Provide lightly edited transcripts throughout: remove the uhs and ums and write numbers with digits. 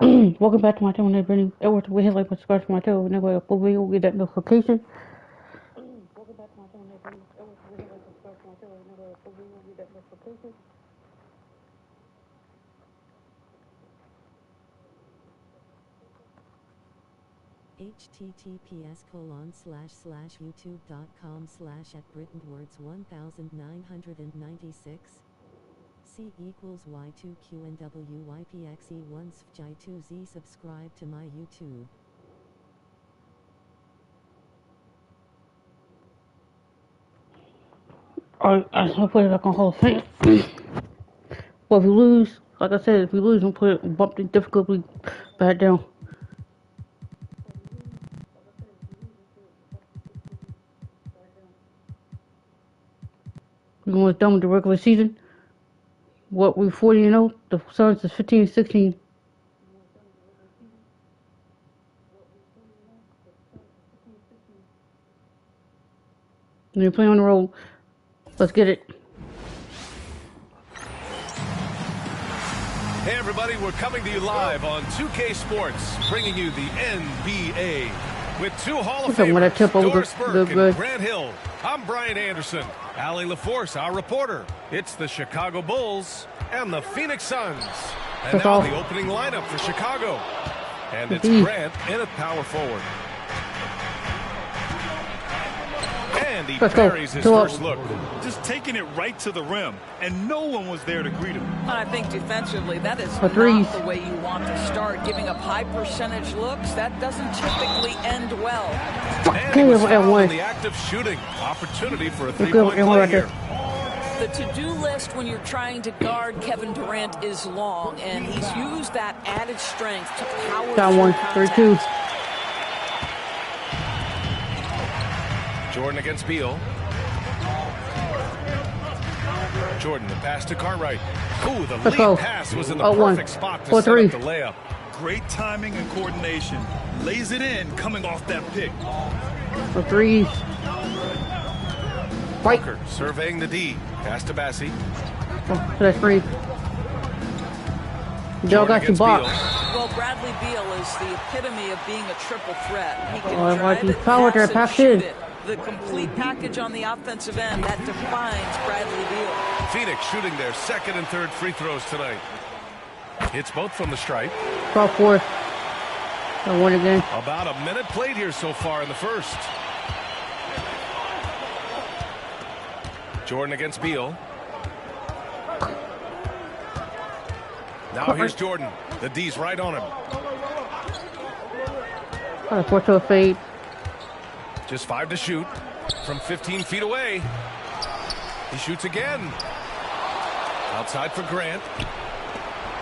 Welcome back to my channel, everybody. Edward, we hit like subscribe to my channel, and then we'll get that notification. Welcome back to my channel, everybody. Edward, we hit like subscribe to my channel, and then we'll get that notification. https://youtube.com/@BrittonWords1996 C equals Y2QNWYPXE1SFJ2Z. Subscribe to my YouTube. Alright, I'll put it back on Hall of Fame. Well, if you lose, like I said, if you lose, bump the difficulty back down. We almost done with the regular season. What we 40-0. The Suns is 15-16. And you're playing on the road. Let's get it. Hey everybody, we're coming to you live on 2K Sports, bringing you the NBA with two Hall of Famers, Doris Burke and Grant Hill. I'm Brian Anderson. Allie LaForce, our reporter. It's the Chicago Bulls and the Phoenix Suns. And now the opening lineup for Chicago. And it's Grant in at power forward. And he buries his first look. Just taking it right to the rim, and no one was there to greet him. I think defensively, that is not the way you want to start. Giving up high percentage looks, that doesn't typically end well. And he was fouled in the act of shooting. Opportunity for a three-point play here. The to-do list when you're trying to guard Kevin Durant is long, and he's used that added strength to power through contact. 3-2. Jordan against Beal. Jordan, the pass to Cartwright. Ooh, the lead pass was in the perfect spot to set up the layup. Great timing and coordination. Lays it in, coming off that pick. For threes. Walker surveying the D. Pass to Bassie. Oh, that's free. Joe got you blocked. Well, Bradley Beal is the epitome of being a triple threat. He can drive it, pass shoot it. The complete package on the offensive end, that defines Bradley Beal. Phoenix shooting their second and third free throws tonight. Hits both from the stripe. 12-4. I won again. About a minute played here so far in the first. Jordan against Beal. Now here's Jordan. The D's right on him. Force to a fade. Just 5 to shoot from 15 feet away. He shoots again. Outside for Grant.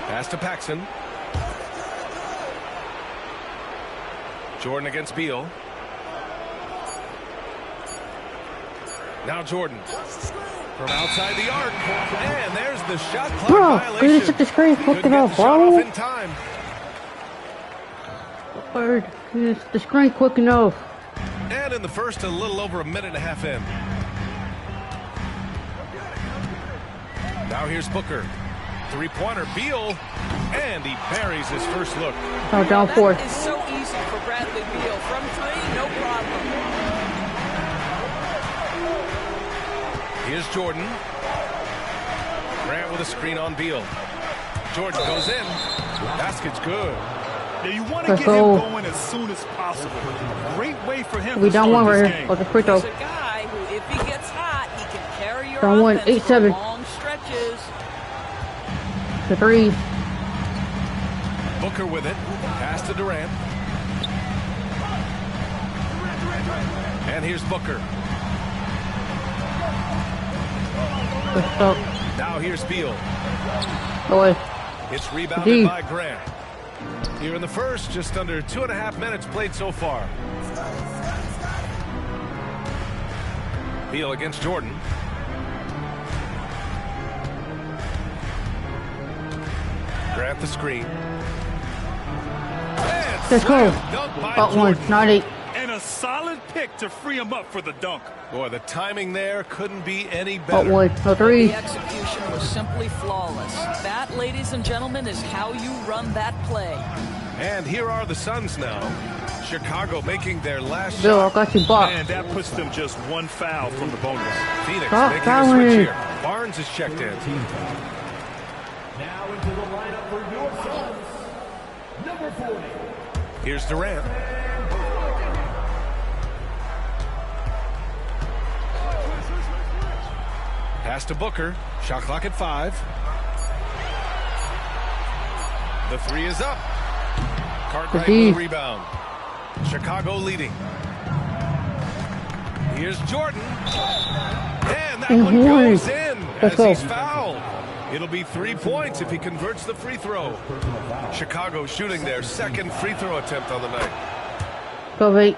Pass to Paxson. Jordan against Beal. Now Jordan. From outside the arc. And there's the shot clock violation. Bro, took the screen, hooked it off, bro. In time. Word. The screen quick enough. And in the first, a little over a minute and a half in. Now here's Booker. Three-pointer, Beal. And he buries his first look. Oh, down 4. That is so easy for Bradley Beal. From 3, no problem. Here's Jordan. Grant with a screen on Beal. Jordan goes in. Basket's good. Yeah, you want to get him going as soon as possible. Great way for him we to down start one this right game. here. Oh, the free throw. He's a guy who, if he gets hot, he can carry your down 1, offense 8-7. for long stretches. The threes. Booker with it. Pass to Durant. And here's Booker. Now here's Beal. Boy. It's rebounded by Grant. Here in the first, just under 2.5 minutes played so far. Beal against Jordan. Grant the screen. Let's go. About 1, not 8. And a solid pick to free him up for the dunk. Boy, the timing there couldn't be any About better. 1, no 3. The execution was simply flawless. That, ladies and gentlemen, is how you run that play. And here are the Suns now. Chicago making their last Bill, shot. I got you blocked. And that puts them just one foul from the bonus. Phoenix Stop making fouling. a switch here. Barnes is checked in. Now into the lineup for your Suns, number 40. Here's Durant. Pass to Booker. Shot clock at 5. The 3 is up. Cartwright with the rebound. Chicago leading. Here's Jordan. And that one goes in as he's fouled. It'll be 3 points if he converts the free throw. Chicago shooting their second free throw attempt on the night. Go wait.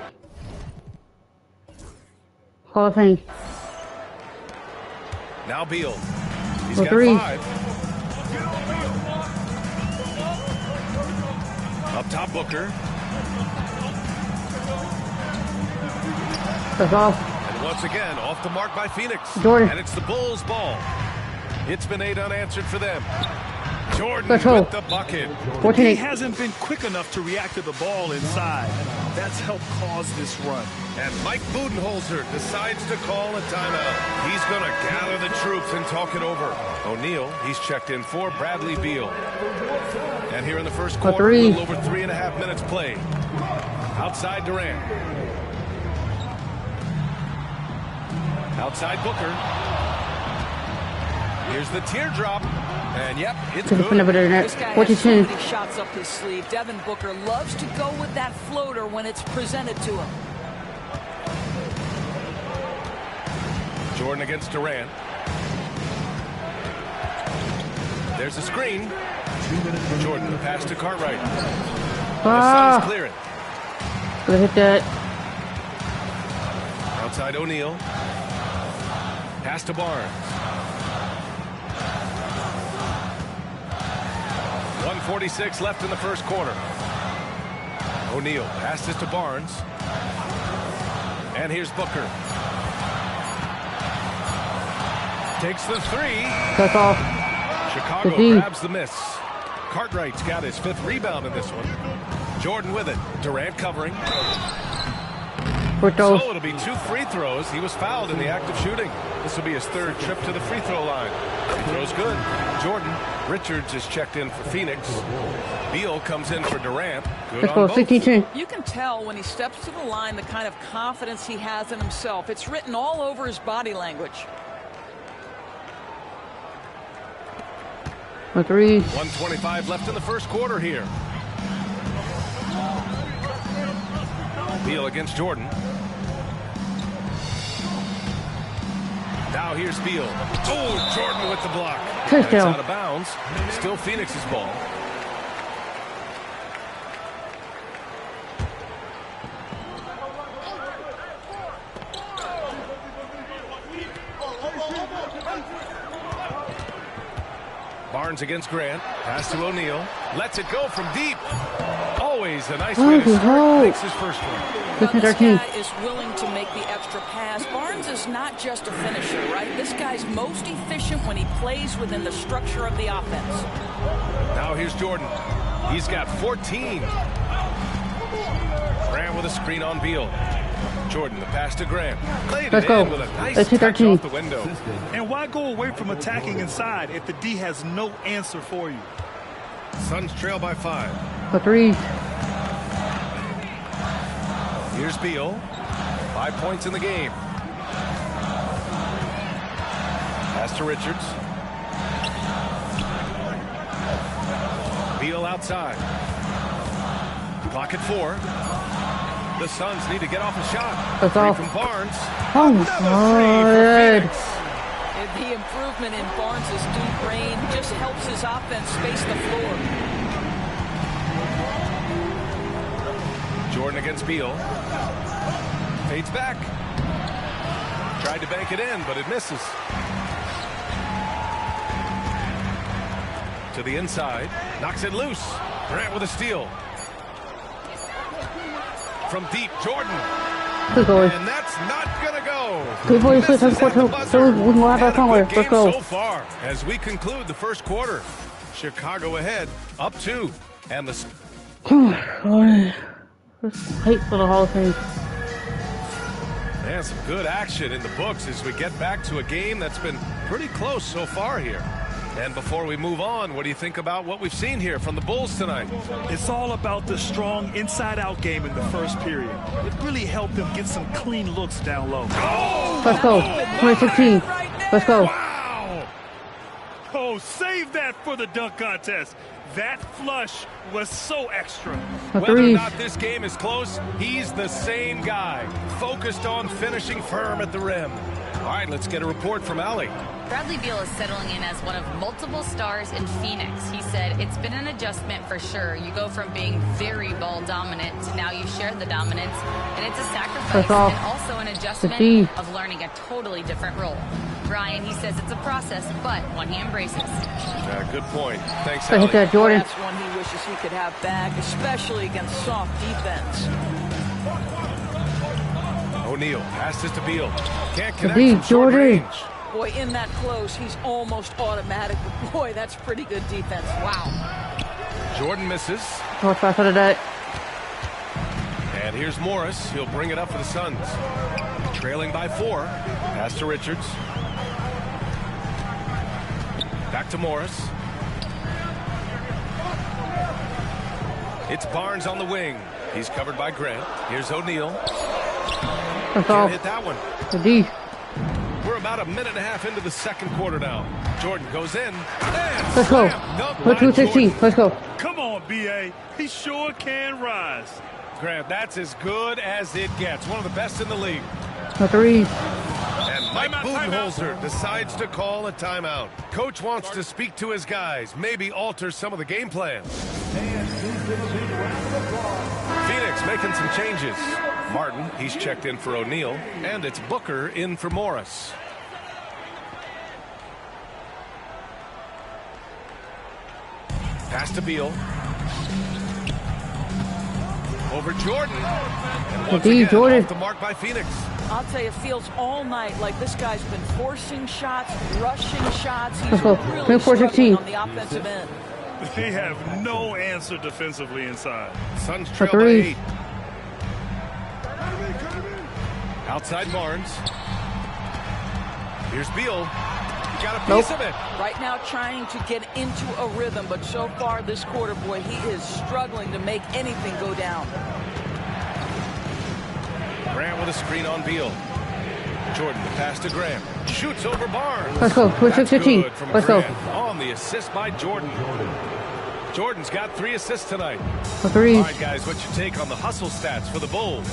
Hall of Fame. Now Beal. He's For got 3. 5. Up top, Booker. That's off. And once again, off the mark by Phoenix. Jordan. And it's the Bulls' ball. It's been 8 unanswered for them. Jordan Let's go. with the bucket. 14. He hasn't been quick enough to react to the ball inside. That's helped cause this run. And Mike Budenholzer decides to call a timeout. He's going to gather the troops and talk it over. O'Neal, he's checked in for Bradley Beal. And here in the first quarter, a little over 3.5 minutes played. Outside Durant. Outside Booker. Here's the teardrop. And yep, it's good. This guy has so many shots up his sleeve. Devin Booker loves to go with that floater when it's presented to him. Jordan against Durant. There's a screen. Jordan, the pass to Cartwright. The Suns clear it. Gonna hit that. Outside O'Neal. Pass to Barnes. 1:46 left in the first quarter. O'Neal passes to Barnes. And here's Booker. Takes the 3. That's off. Chicago grabs the miss. Cartwright's got his 5th rebound in this one. Jordan with it. Durant covering. So it'll be 2 free throws. He was fouled in the act of shooting. This will be his 3rd trip to the free throw line. Free throw's good. Jordan. Richards is checked in for Phoenix. Beal comes in for Durant. Good on both. You can tell when he steps to the line the kind of confidence he has in himself. It's written all over his body language. 3. 1:25 left in the first quarter here. Beal against Jordan. Now here's Beal. Oh, Jordan with the block. It's out of bounds. Still Phoenix's ball. Barnes against Grant. Pass to O'Neal. Lets it go from deep. Always a nice way to start. Makes his first one. Well, this guy is willing to make the extra pass. Barnes is not just a finisher, right? This guy's most efficient when he plays within the structure of the offense. Now here's Jordan. He's got 14. Grant with a screen on Beal. Jordan, the pass to Grant. Played it in with a nice touch off the window. And why go away from attacking inside if the D has no answer for you? Suns trail by 5. For 3. Here's Beal. 5 points in the game. Pass to Richards. Beal outside. Clock at 4. The Suns need to get off a shot. That's off. From Barnes. Oh my God. The improvement in Barnes' deep range just helps his offense space the floor. Jordan against Beal. Fades back. Tried to bank it in, but it misses. To the inside. Knocks it loose. Grant with a steal. From deep, Jordan. And that's not going to go. Game so far as we conclude the first quarter. Chicago ahead, up 2. And the Hate for the Hall of Fame. And some good action in the books as we get back to a game that's been pretty close so far here. And before we move on, what do you think about what we've seen here from the Bulls tonight? It's all about the strong inside-out game in the first period. It really helped them get some clean looks down low. Oh! Let's go. 2016. Let's go. Wow! Oh, save that for the dunk contest. That flush was so extra. Whether or not this game is close, he's the same guy, focused on finishing firm at the rim. All right, let's get a report from Allie. Bradley Beal is settling in as one of multiple stars in Phoenix. He said, it's been an adjustment for sure. You go from being very ball dominant to now you share the dominance, and it's a sacrifice and also an adjustment of learning a totally different role. Brian, he says it's a process, but one he embraces. Good point. Thanks, Allie. That, Jordan. That's one he wishes he could have back, especially against soft defense. O'Neal passes to Beal. Can't connect from short Jordan. range. Boy, in that close, he's almost automatic. But boy, that's pretty good defense. Wow. Jordan misses. North pass out of that. And here's Morris. He'll bring it up for the Suns. Trailing by 4. Pass to Richards. Back to Morris. It's Barnes on the wing. He's covered by Grant. Here's O'Neal. Can't hit that one. The D. We're about a minute and a half into the second quarter now. Jordan goes in. Let's go. 216. Let's go. Come on, B.A. He sure can rise. Grant, that's as good as it gets. One of the best in the league. The three. And Mike Budenholzer decides to call a timeout. Coach wants to speak to his guys, maybe alter some of the game plan. Phoenix making some changes. Martin, he's checked in for O'Neal, and it's Booker in for Morris. Pass to Beal. Over Jordan. And once again, Jordan. off the mark by Phoenix. I'll tell you, it feels all night like this guy's been forcing shots, rushing shots. He's really struggling on the offensive end. They have no answer defensively inside. Suns trail by 8. Outside Barnes. Here's Beal. He got a piece of it. Right now trying to get into a rhythm, but so far this quarter, boy, he is struggling to make anything go down. Grant with a screen on Beal. Jordan, the pass to Grant. Shoots over Barnes. Let's go. 15. Let's go. On the assist by Jordan. Jordan's got 3 assists tonight. The three. All right, guys, what's your take on the hustle stats for the Bulls?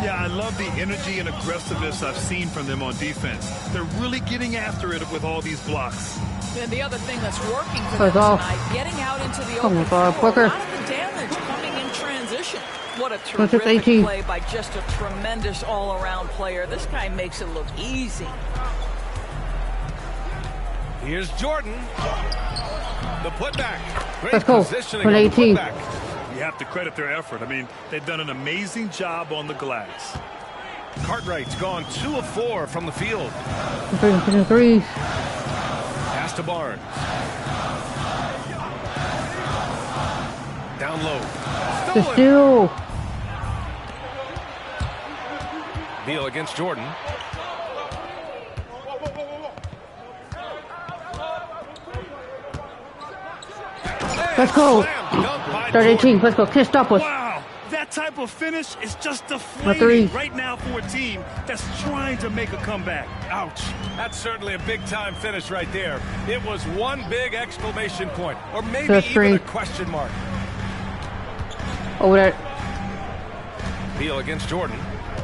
Yeah, I love the energy and aggressiveness I've seen from them on defense. They're really getting after it with all these blocks. And the other thing that's working for them tonight, getting out into the open floor, a lot of the damage coming in transition. What a terrific play by just a tremendous all-around player. This guy makes it look easy. Here's Jordan. The putback. Great Let's go. positioning on the putback. You have to credit their effort. I mean, they've done an amazing job on the glass. Cartwright's gone 2 of 4 from the field. Three. Pass to Barnes. Down low. The steal. Beal against Jordan. Let's go. 18. Let's go. Can't stop us. Wow, that type of finish is just deflating right now for a team that's trying to make a comeback. Ouch. That's certainly a big-time finish right there. It was one big exclamation point, or maybe even a question mark. Over that. Beal against Jordan.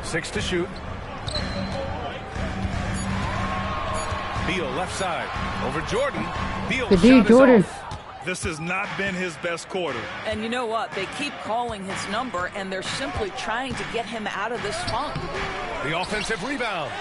6 to shoot. Beal left side. Over Jordan. Beal shot Jordan. is off. This has not been his best quarter. And you know what? They keep calling his number, and they're simply trying to get him out of this funk. The offensive rebound.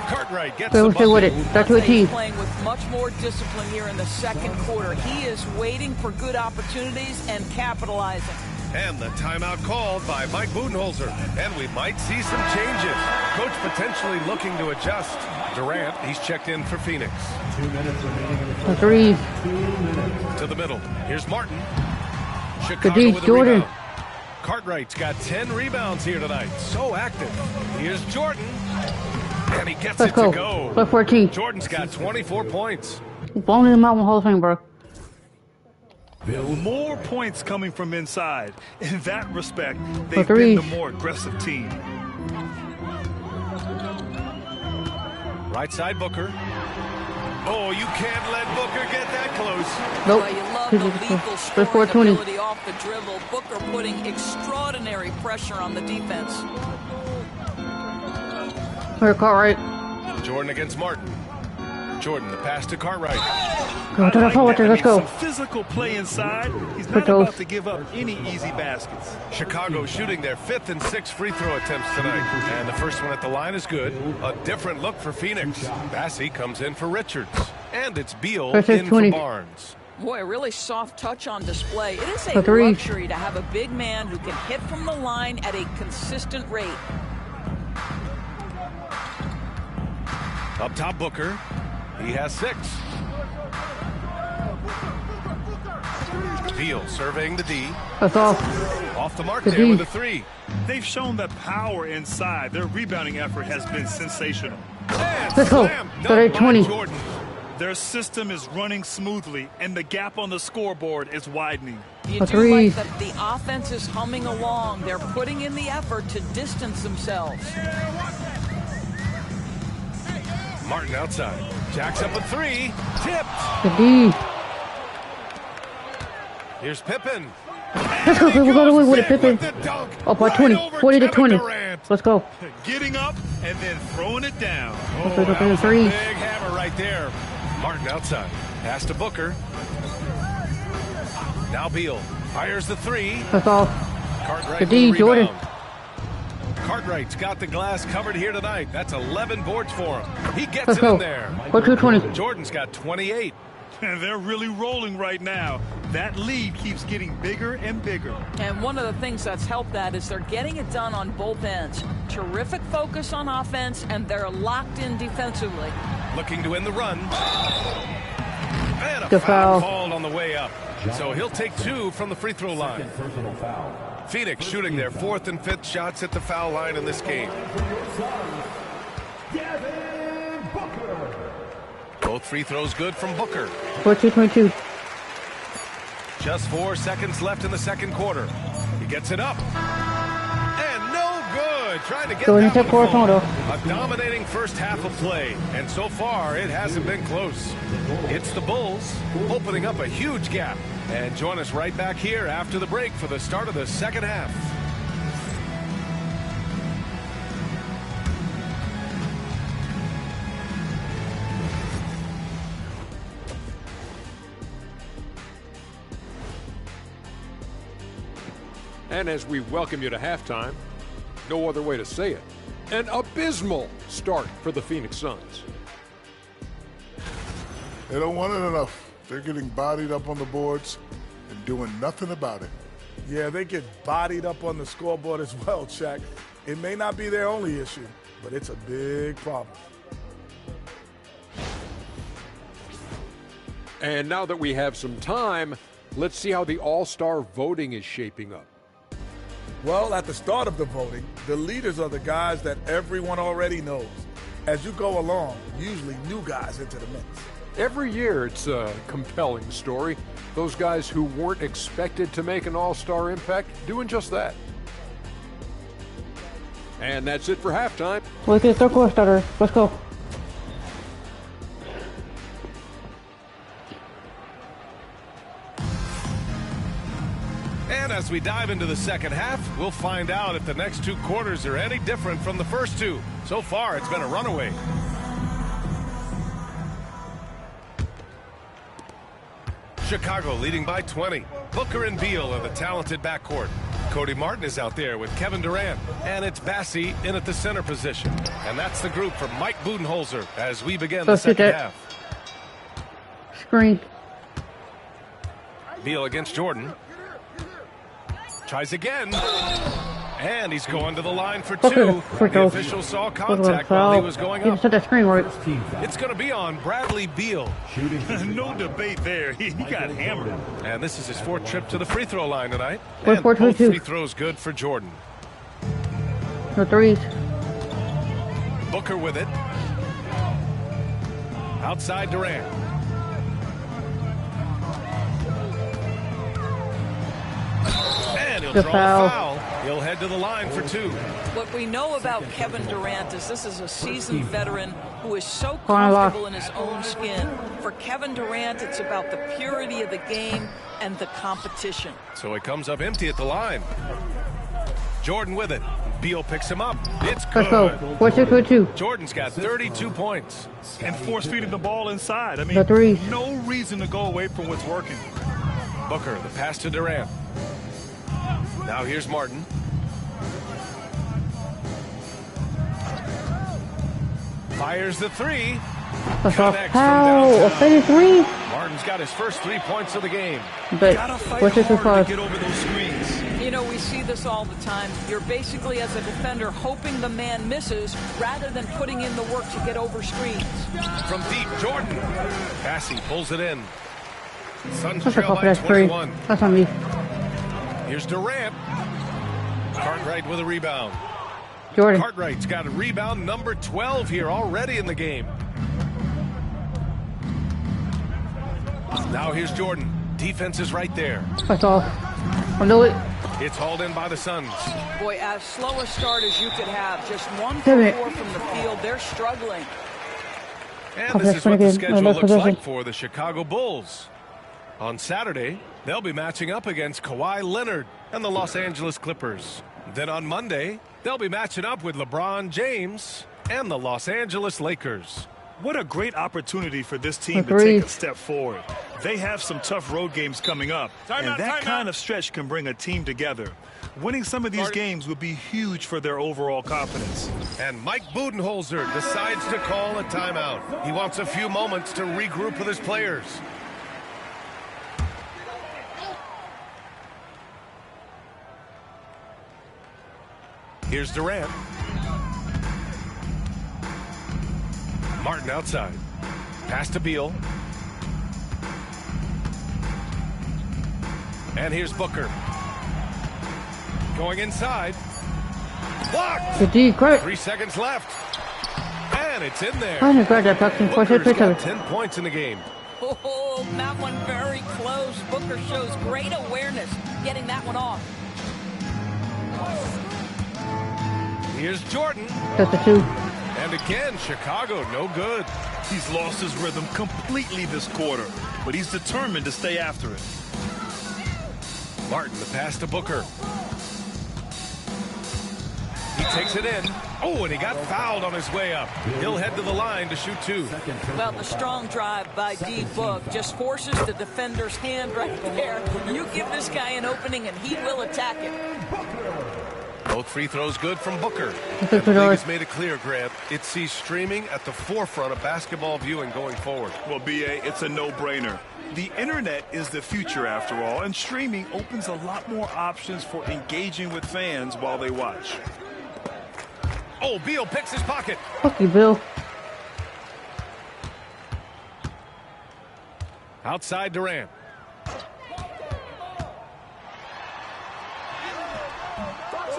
Cartwright gets the bucket. With it. That's what he's playing with much more discipline here in the second quarter. He is waiting for good opportunities and capitalizing. And the timeout called by Mike Budenholzer. And we might see some changes. Coach potentially looking to adjust. Durant, he's checked in for Phoenix. 2 minutes remaining in the first. 3. To the middle. Here's Martin. Chicago with a Jordan. rebound. Cartwright's got 10 rebounds here tonight. So active. Here's Jordan. And he gets it to go. Play 14. Jordan's got 24 points. Only the Mountain Hall of Fame, bro. More points coming from inside. In that respect, they've been the more aggressive team. Right side, Booker. Oh, you can't let Booker get that close. Nope. Well, you love the lethal scoring 420. ability off the dribble. Booker putting extraordinary pressure on the defense. Here, Cartwright. Jordan against Martin. Jordan, the pass to Cartwright. Go to the forward. Let's go. Some physical play inside. He's not about to give up any easy baskets. Chicago shooting their 5th and 6th free throw attempts tonight. And the first one at the line is good. A different look for Phoenix. Bassey comes in for Richards. And it's Beal in for Barnes. Boy, a really soft touch on display. It is a luxury to have a big man who can hit from the line at a consistent rate. Up top, Booker. He has 6. Beal surveying the D. That's off. Off the mark there with a 3. They've shown the power inside. Their rebounding effort has been sensational. Let's go. 30-20. Jordan. Their system is running smoothly, and the gap on the scoreboard is widening. You do like that the offense is humming along. They're putting in the effort to distance themselves. Martin outside. Jacks up a 3. Tipped. The D. Here's Pippen. Let's go. We're going away with a Pippen. Up by 20. 40-20. Let's go. Getting up and then throwing it down. Oh, that was a big hammer right there. Martin outside. Pass to Booker. Now Beal fires the 3. That's off. Cartwright the D, Jordan. Cartwright's got the glass covered here tonight. That's 11 boards for him. He gets Let's it go. in there. 220. Jordan's got 28. And they're really rolling right now. That lead keeps getting bigger and bigger. And one of the things that's helped that is they're getting it done on both ends. Terrific focus on offense, and they're locked in defensively. Looking to win the run. And a Good foul foul. called on the way up. So he'll take 2 from the free throw line. Phoenix shooting their 4th and 5th shots at the foul line in this game. Both free throws good from Booker. 22. Just 4 seconds left in the second quarter. He gets it up. And no good. Trying to get that one home. A dominating first half of play. And so far, it hasn't been close. It's the Bulls opening up a huge gap. And join us right back here after the break for the start of the second half. And as we welcome you to halftime, no other way to say it, an abysmal start for the Phoenix Suns. They don't want it enough. They're getting bodied up on the boards and doing nothing about it. Yeah, they get bodied up on the scoreboard as well, Shaq. It may not be their only issue, but it's a big problem. And now that we have some time, let's see how the All-Star voting is shaping up. Well, at the start of the voting, the leaders are the guys that everyone already knows. As you go along, usually new guys into the mix. Every year it's a compelling story. Those guys who weren't expected to make an all-star impact doing just that. And that's it for halftime. Let's get third quarter starter. Let's go. And as we dive into the second half, we'll find out if the next 2 quarters are any different from the first 2. So far, it's been a runaway. Chicago leading by 20. Booker and Beal are the talented backcourt. Cody Martin is out there with Kevin Durant. And it's Bassey in at the center position. And that's the group for Mike Budenholzer as we begin the second half. Screen. Beal against Jordan. Tries again. And he's going to the line for Look at two. the The official saw contact while he was going He up. set that screen right. It's going to be on Bradley Beal. No debate there. He got hammered. And this is his fourth trip to the free throw line tonight. Both And both 4-2-2. free throws good for Jordan. No threes. Booker with it. Outside Durant. And he'll Good draw foul. a foul. He'll head to the line for two. What we know about Kevin Durant is this is a seasoned veteran who is so Corner lock. comfortable in his own skin. For Kevin Durant, it's about the purity of the game and the competition. So he comes up empty at the line. Jordan with it. Beal picks him up. It's Let's go. good. 4-6-2. Jordan's got 32 points. And force-feeding the ball inside. I mean, The threes. no reason to go away from what's working. Booker, the pass to Durant. Now here's Martin. Fires the three. Let's go. Connects from How? A downtown. faded three? Martin's got his first 3 points of the game. But Gotta fight 4-6-5. hard to get over those screens. You know, we see this all the time. You're basically, as a defender, hoping the man misses rather than putting in the work to get over screens. From deep, Jordan. Cassie pulls it in. Suns That's a trail call for by that three. 21. That's on me. Here's Durant. Cartwright with a rebound. Jordan. Cartwright's got a rebound number 12 here already in the game. Now here's Jordan. Defense is right there. That's all. I know it. It's hauled in by the Suns. Boy, as slow a start as you could have, just 1 Damn for it. 4 from the field. They're struggling. And Okay, this is what the again. schedule Left looks possession. like for the Chicago Bulls. On Saturday, they'll be matching up against Kawhi Leonard and the Los Angeles Clippers. Then on Monday, they'll be matching up with LeBron James and the Los Angeles Lakers. What a great opportunity for this team to Agreed. take a step forward. They have some tough road games coming up, and that kind of stretch can bring a team together. Winning some of these games would be huge for their overall confidence. And Mike Budenholzer decides to call a timeout. He wants a few moments to regroup with his players. Here's Durant. Martin outside. Pass to Beal. And here's Booker. Going inside. Blocked. The D, great. 3 seconds left. And it's in there. I didn't grab that puck in Booker's got 4-6-7. 10 points in the game. Oh, that one very close. Booker shows great awareness getting that one off. Here's Jordan. That's the 2. And again, Chicago, no good. He's lost his rhythm completely this quarter, but he's determined to stay after it. Martin, the pass to Booker. He takes it in. Oh, and he got fouled on his way up. He'll head to the line to shoot 2. Well, the strong drive by D-Book just forces the defender's hand right there. You give this guy an opening and he will attack it. Both free throws good from Booker. That's The good. league has made it clear, Grant. It sees streaming at the forefront of basketball viewing going forward. Well, B.A., it's a no-brainer. The internet is the future, after all, and streaming opens a lot more options for engaging with fans while they watch. Oh, Beal picks his pocket. Fuck you, Bill. Outside Durant.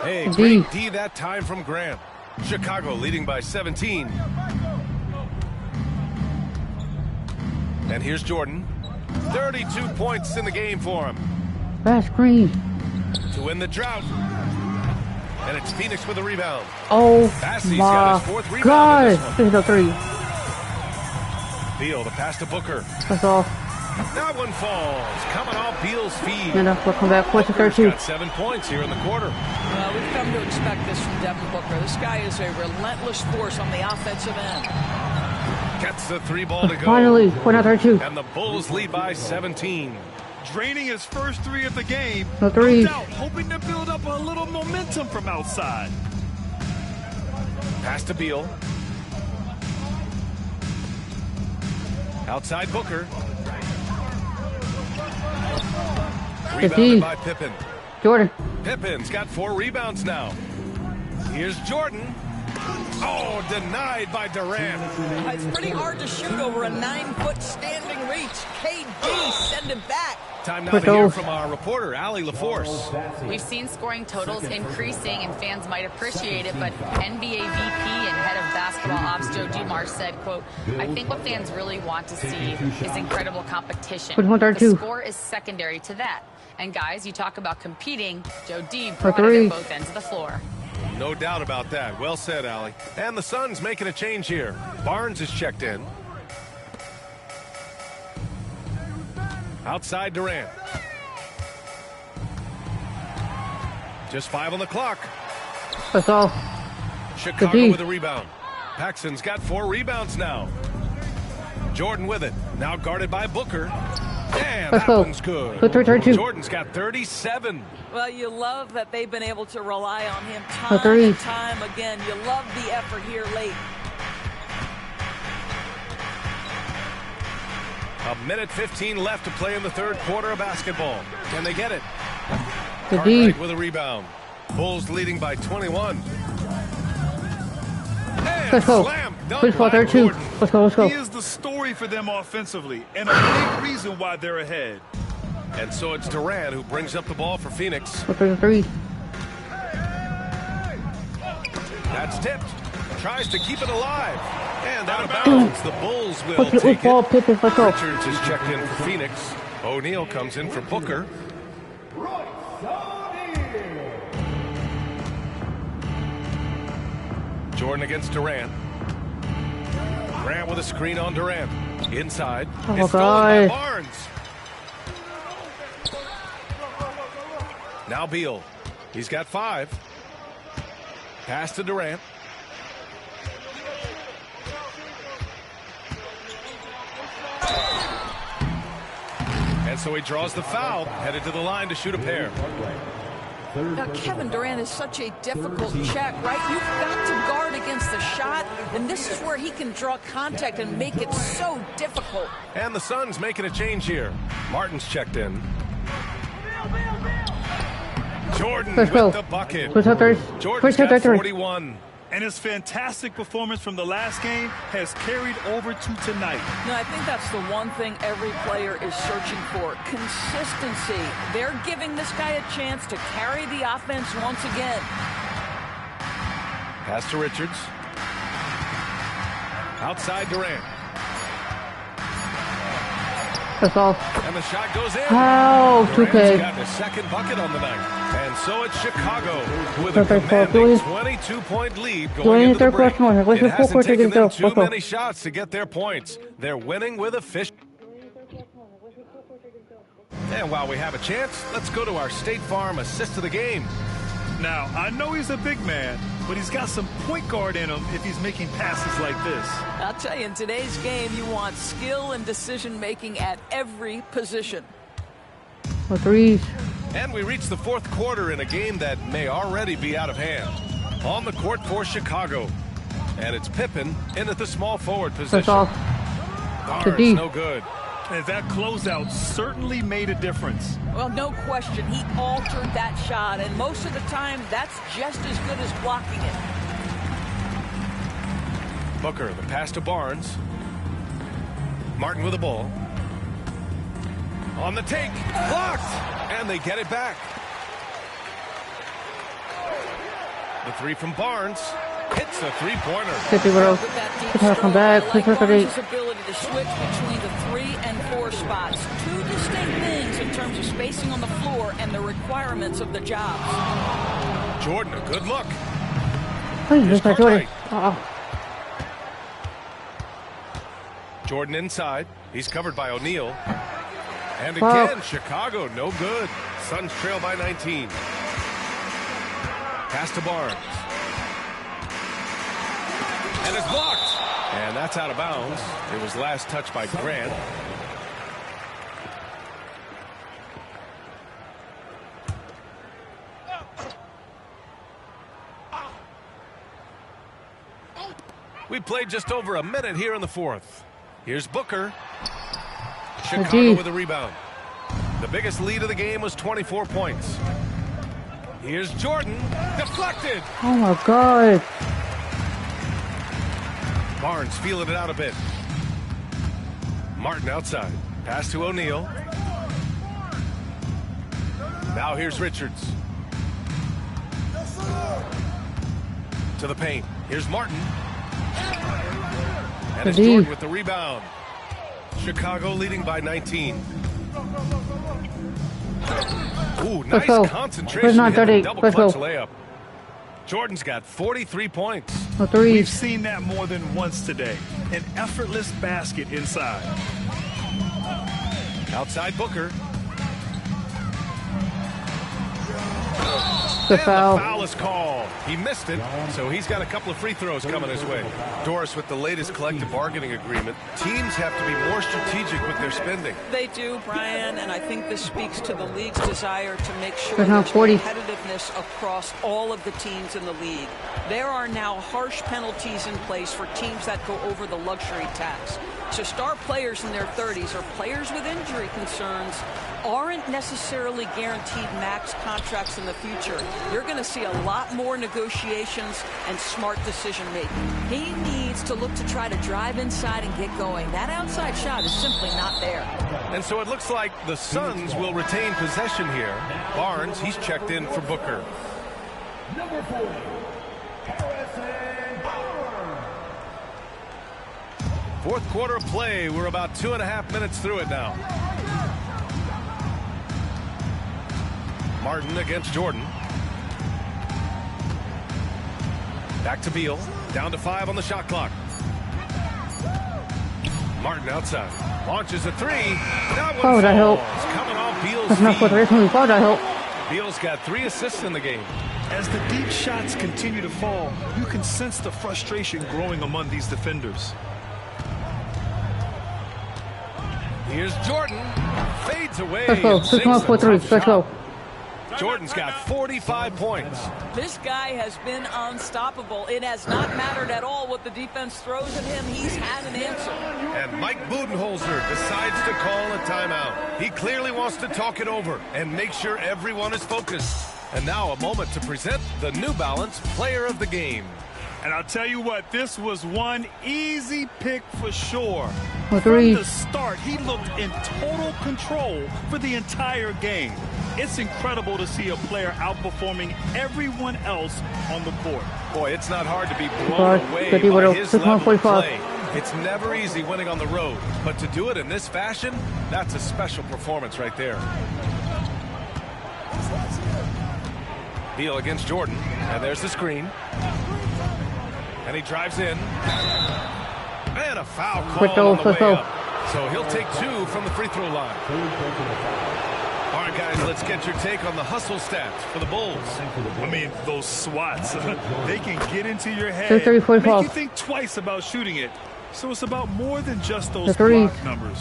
Hey, D. great D that time from Grant. Chicago leading by 17. And here's Jordan. 32 points in the game for him. Fast screen. To win the drought. And it's Phoenix with a rebound. Oh Bassey's got his my fourth rebound God. in this one. This is a 3. Beal, the pass to Booker. That's all. That one falls. Coming off Beal's feed. And we'll come back. 4-6-2. Got 7 points here in the quarter. Well, we've come to expect this from Devin Booker. This guy is a relentless force on the offensive end. Gets the 3 ball to go. Finally, 4-9-3-2. And the Bulls lead by 17. Draining his first 3 of the game. No threes. doubt, hoping to build up a little momentum from outside. Pass to Beal. Outside Booker. It's Rebounded D. by Pippen. Jordan. Pippen's got 4 rebounds now. Here's Jordan. Oh, denied by Durant. It's pretty hard to shoot over a 9-foot standing reach. KD send it back. Time now to hear from our reporter, Allie LaForce. We've seen scoring totals increasing, and fans might appreciate it, but NBA VP and head of basketball ops Joe Dumars said, quote, I think what fans really want to see is incredible competition. The score is secondary to that. And guys, you talk about competing, Joe D brought it at both ends of the floor. No doubt about that. Well said, Allie. And the Suns making a change here. Barnes is checked in. Outside Durant. Just 5 on the clock. That's all. Chicago with a rebound. Paxson's got 4 rebounds now. Jordan with it. Now guarded by Booker. Damn, that one's good. Jordan's got 37. Well, you love that they've been able to rely on him time and time again. You love the effort here late. A minute 15 left to play in the third quarter of basketball. Can they get it? Cartwright with a rebound. Bulls leading by 21. And slam dunk by Jordan. Let's go. He is the story for them offensively and a big reason why they're ahead. And so it's Durant who brings up the ball for Phoenix. That's tipped. Tries to keep it alive. And out of bounds. The Bulls will take it. Richards is checked in for Phoenix. O'Neal comes in for Booker. Jordan against Durant. Grant with a screen on Durant. Inside. It's stolen by Barnes. Now Beal. He's got 5. Pass to Durant. And so he draws the foul, headed to the line to shoot a pair. Now, Kevin Durant is such a difficult check, right? You've got to guard against the shot, and this is where he can draw contact and make it so difficult. And the Suns making a change here. Martin's checked in. Jordan with the bucket. Jordan's got 41. And his fantastic performance from the last game has carried over to tonight. No, I think that's the one thing every player is searching for. Consistency. They're giving this guy a chance to carry the offense once again. Pass to Richards. Outside Durant. That's all. And the shot goes in. Oh, 2K. Durant's got the second bucket on the night. And so it's Chicago with a commanding 22-point lead going into the break. It hasn't taken them too many shots to get their points. They're winning with efficiency. And while we have a chance, let's go to our State Farm assist of the game. Now, I know he's a big man, but he's got some point guard in him if he's making passes like this. I'll tell you, in today's game, you want skill and decision-making at every position. And we reach the fourth quarter in a game that may already be out of hand. On the court for Chicago. And it's Pippen in at the small forward position. Barnes, no good. And that closeout certainly made a difference. Well, no question. He altered that shot, and most of the time, that's just as good as blocking it. Booker, the pass to Barnes. Martin with the ball. On the take, blocked, and they get it back. The 3 from Barnes hits a three-pointer. Come back. His ability to switch between the 3 and 4 spots. 2 distinct things in terms of spacing on the floor and the requirements of the job. Jordan, a good look. Jordan inside. He's covered by O'Neal. And again, Chicago, no good. Suns trail by 19. Pass to Barnes. And it's blocked. And that's out of bounds. It was last touched by Grant. We played just over a minute here in the fourth. Here's Booker. Chicago with a rebound. The biggest lead of the game was 24 points. Here's Jordan. Deflected. Oh my God. Barnes feeling it out a bit. Martin outside. Pass to O'Neal. Now here's Richards. To the paint. Here's Martin. And it's Jordan with the rebound. Chicago leading by 19. Ooh, nice concentration. Double clutch layup. Jordan's got 43 points. We've seen that more than once today. An effortless basket inside. Outside Booker. The foul. The foul is called. He missed it, so he's got a couple of free throws coming his way. Doris, with the latest collective bargaining agreement, teams have to be more strategic with their spending. They do, Brian, and I think this speaks to the league's desire to make sure There's there's 40. competitiveness across all of the teams in the league. There are now harsh penalties in place for teams that go over the luxury tax. So star players in their 30s or players with injury concerns aren't necessarily guaranteed max contracts in the future. You're going to see a lot more negotiations and smart decision making. He needs to look to try to drive inside and get going. That outside shot is simply not there. And so it looks like the Suns will retain possession here. Barnes, he's checked in for Booker. Number 40, Fourth quarter of play. We're about 2.5 minutes through it now. Martin against Jordan. Back to Beal. Down to 5 on the shot clock. Martin outside. Launches a 3. That one falls. That help? Coming off Beal's That's not for the rest of the fall, that help? Beal's got 3 assists in the game. As the deep shots continue to fall, you can sense the frustration growing among these defenders. Here's Jordan. Fades away. Let's go. 6-1-4-3. Let's go. Jordan's got 45 points. This guy has been unstoppable. It has not mattered at all what the defense throws at him. He's had an answer. And Mike Budenholzer decides to call a timeout. He clearly wants to talk it over and make sure everyone is focused. And now a moment to present the New Balance Player of the Game. And I'll tell you what, this was one easy pick for sure. From the start, he looked in total control for the entire game. It's incredible to see a player outperforming everyone else on the court. Boy, it's not hard to be blown away by his level of play. It's never easy winning on the road, but to do it in this fashion, that's a special performance right there. Beal against Jordan, and there's the screen. And he drives in. And a foul call on the way up. So he'll take 2 from the free throw line. All right, guys, let's get your take on the hustle stats for the Bulls. I mean, those swats, they can get into your head, make you think twice about shooting it. So it's about more than just those block numbers.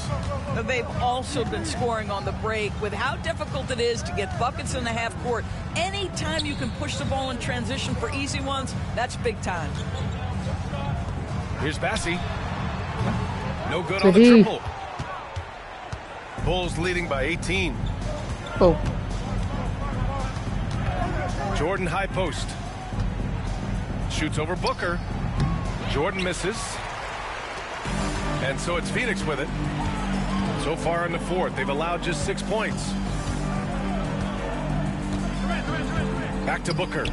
They've also been scoring on the break. With how difficult it is to get buckets in the half court, anytime you can push the ball in transition for easy ones, that's big time. Here's Bassey. No good on the triple. Bulls leading by 18. Jordan high post. Shoots over Booker. Jordan misses. And so it's Phoenix with it. So far in the fourth, they've allowed just 6 points. Back to Booker.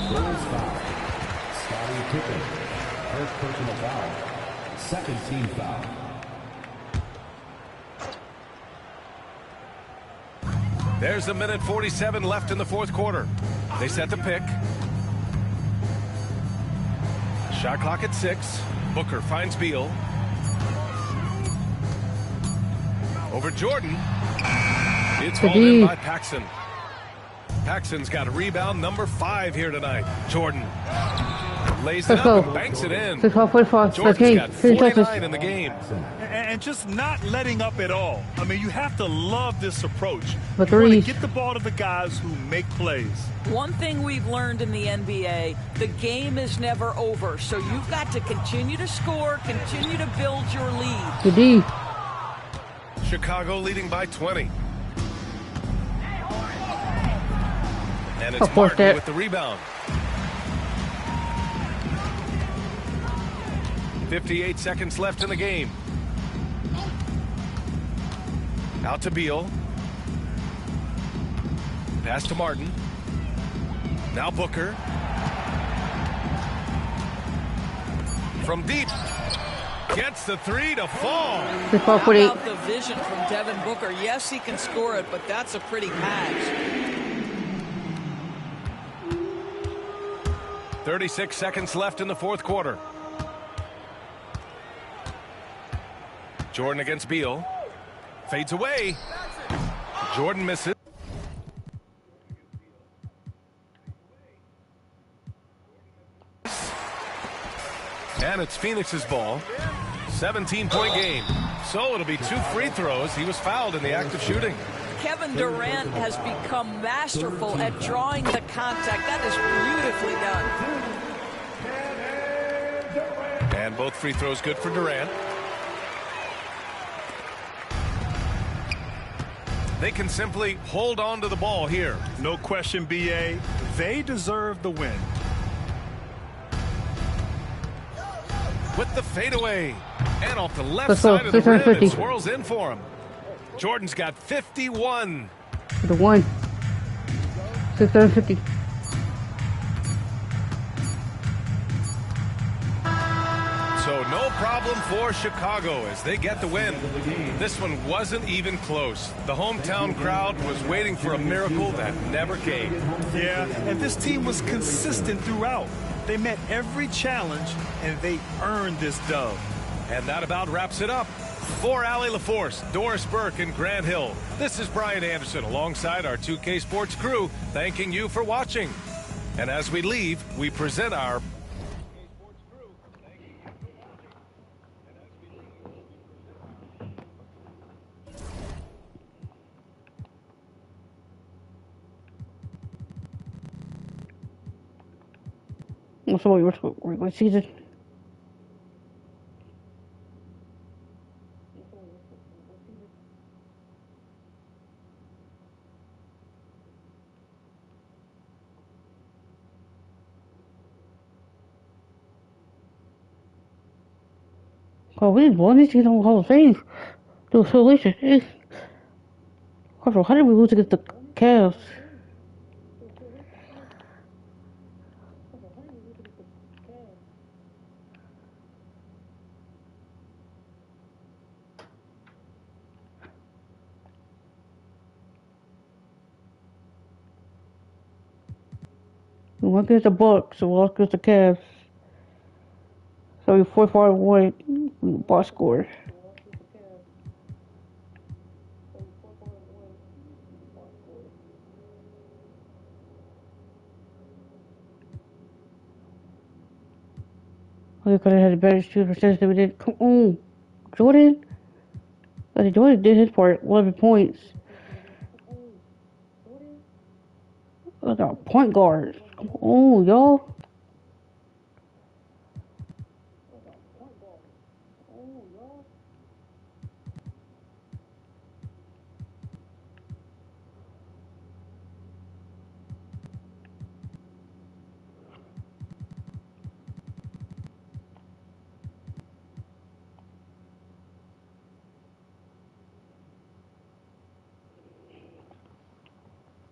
Bulls foul. Scottie Pippen. First personal foul. Second team foul. There's 1:47 left in the fourth quarter. They set the pick. Shot clock at 6. Booker finds Beal. Over Jordan. It's hauled in by Paxson. Paxson's got a rebound number 5 here tonight. Jordan lays it up and banks it in. Jordan's got 49 in the game. And just not letting up at all. I mean, you have to love this approach. You want to get the ball to the guys who make plays. One thing we've learned in the NBA, the game is never over. So you've got to continue to score, continue to build your lead. Chicago leading by 20. And it's Martin with the rebound. 58 seconds left in the game. Out to Beal. Pass to Martin. Now Booker. From deep. Gets the three to fall. How about the vision from Devin Booker? Yes, he can score it, but that's a pretty pass. 36 seconds left in the fourth quarter. Jordan against Beal. Fades away. Jordan misses. And it's Phoenix's ball. 17-point game. So it'll be 2 free throws. He was fouled in the act of shooting. Kevin Durant has become masterful at drawing the contact. That is beautifully done. And both free throws good for Durant. They can simply hold on to the ball here. No question, BA. They deserve the win. With the fadeaway. And off the left side of the rim, it swirls in for him. Jordan's got 51. The one. 650. So no problem for Chicago as they get the win. This one wasn't even close. The hometown crowd was waiting for a miracle that never came. Yeah, and this team was consistent throughout. They met every challenge, and they earned this dub. And that about wraps it up. For Allie LaForce, Doris Burke, and Grant Hill, this is Brian Anderson alongside our 2K Sports crew, thanking you for watching. And as we leave, we present our... What's the regular season? Oh, we didn't win this season on Hall of Fame. It was so delicious. How did we lose against the Cavs? We won against the Bucks, so we lost against the Cavs. So we 4-5-1 box score. We could have had a better shoot percentage than we did. Come on, Jordan. Jordan did his part, 11 points. Look at our point guard. Come on, y'all.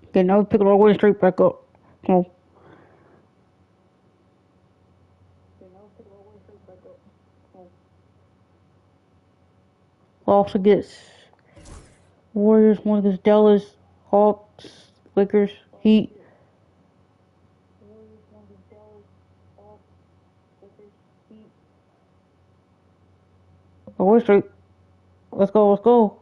Okay, now we pick our winning streak back up. Come on. Lost against Warriors, one against Dallas, Hawks, Lakers, Heat. Our winning streak. Let's go, let's go.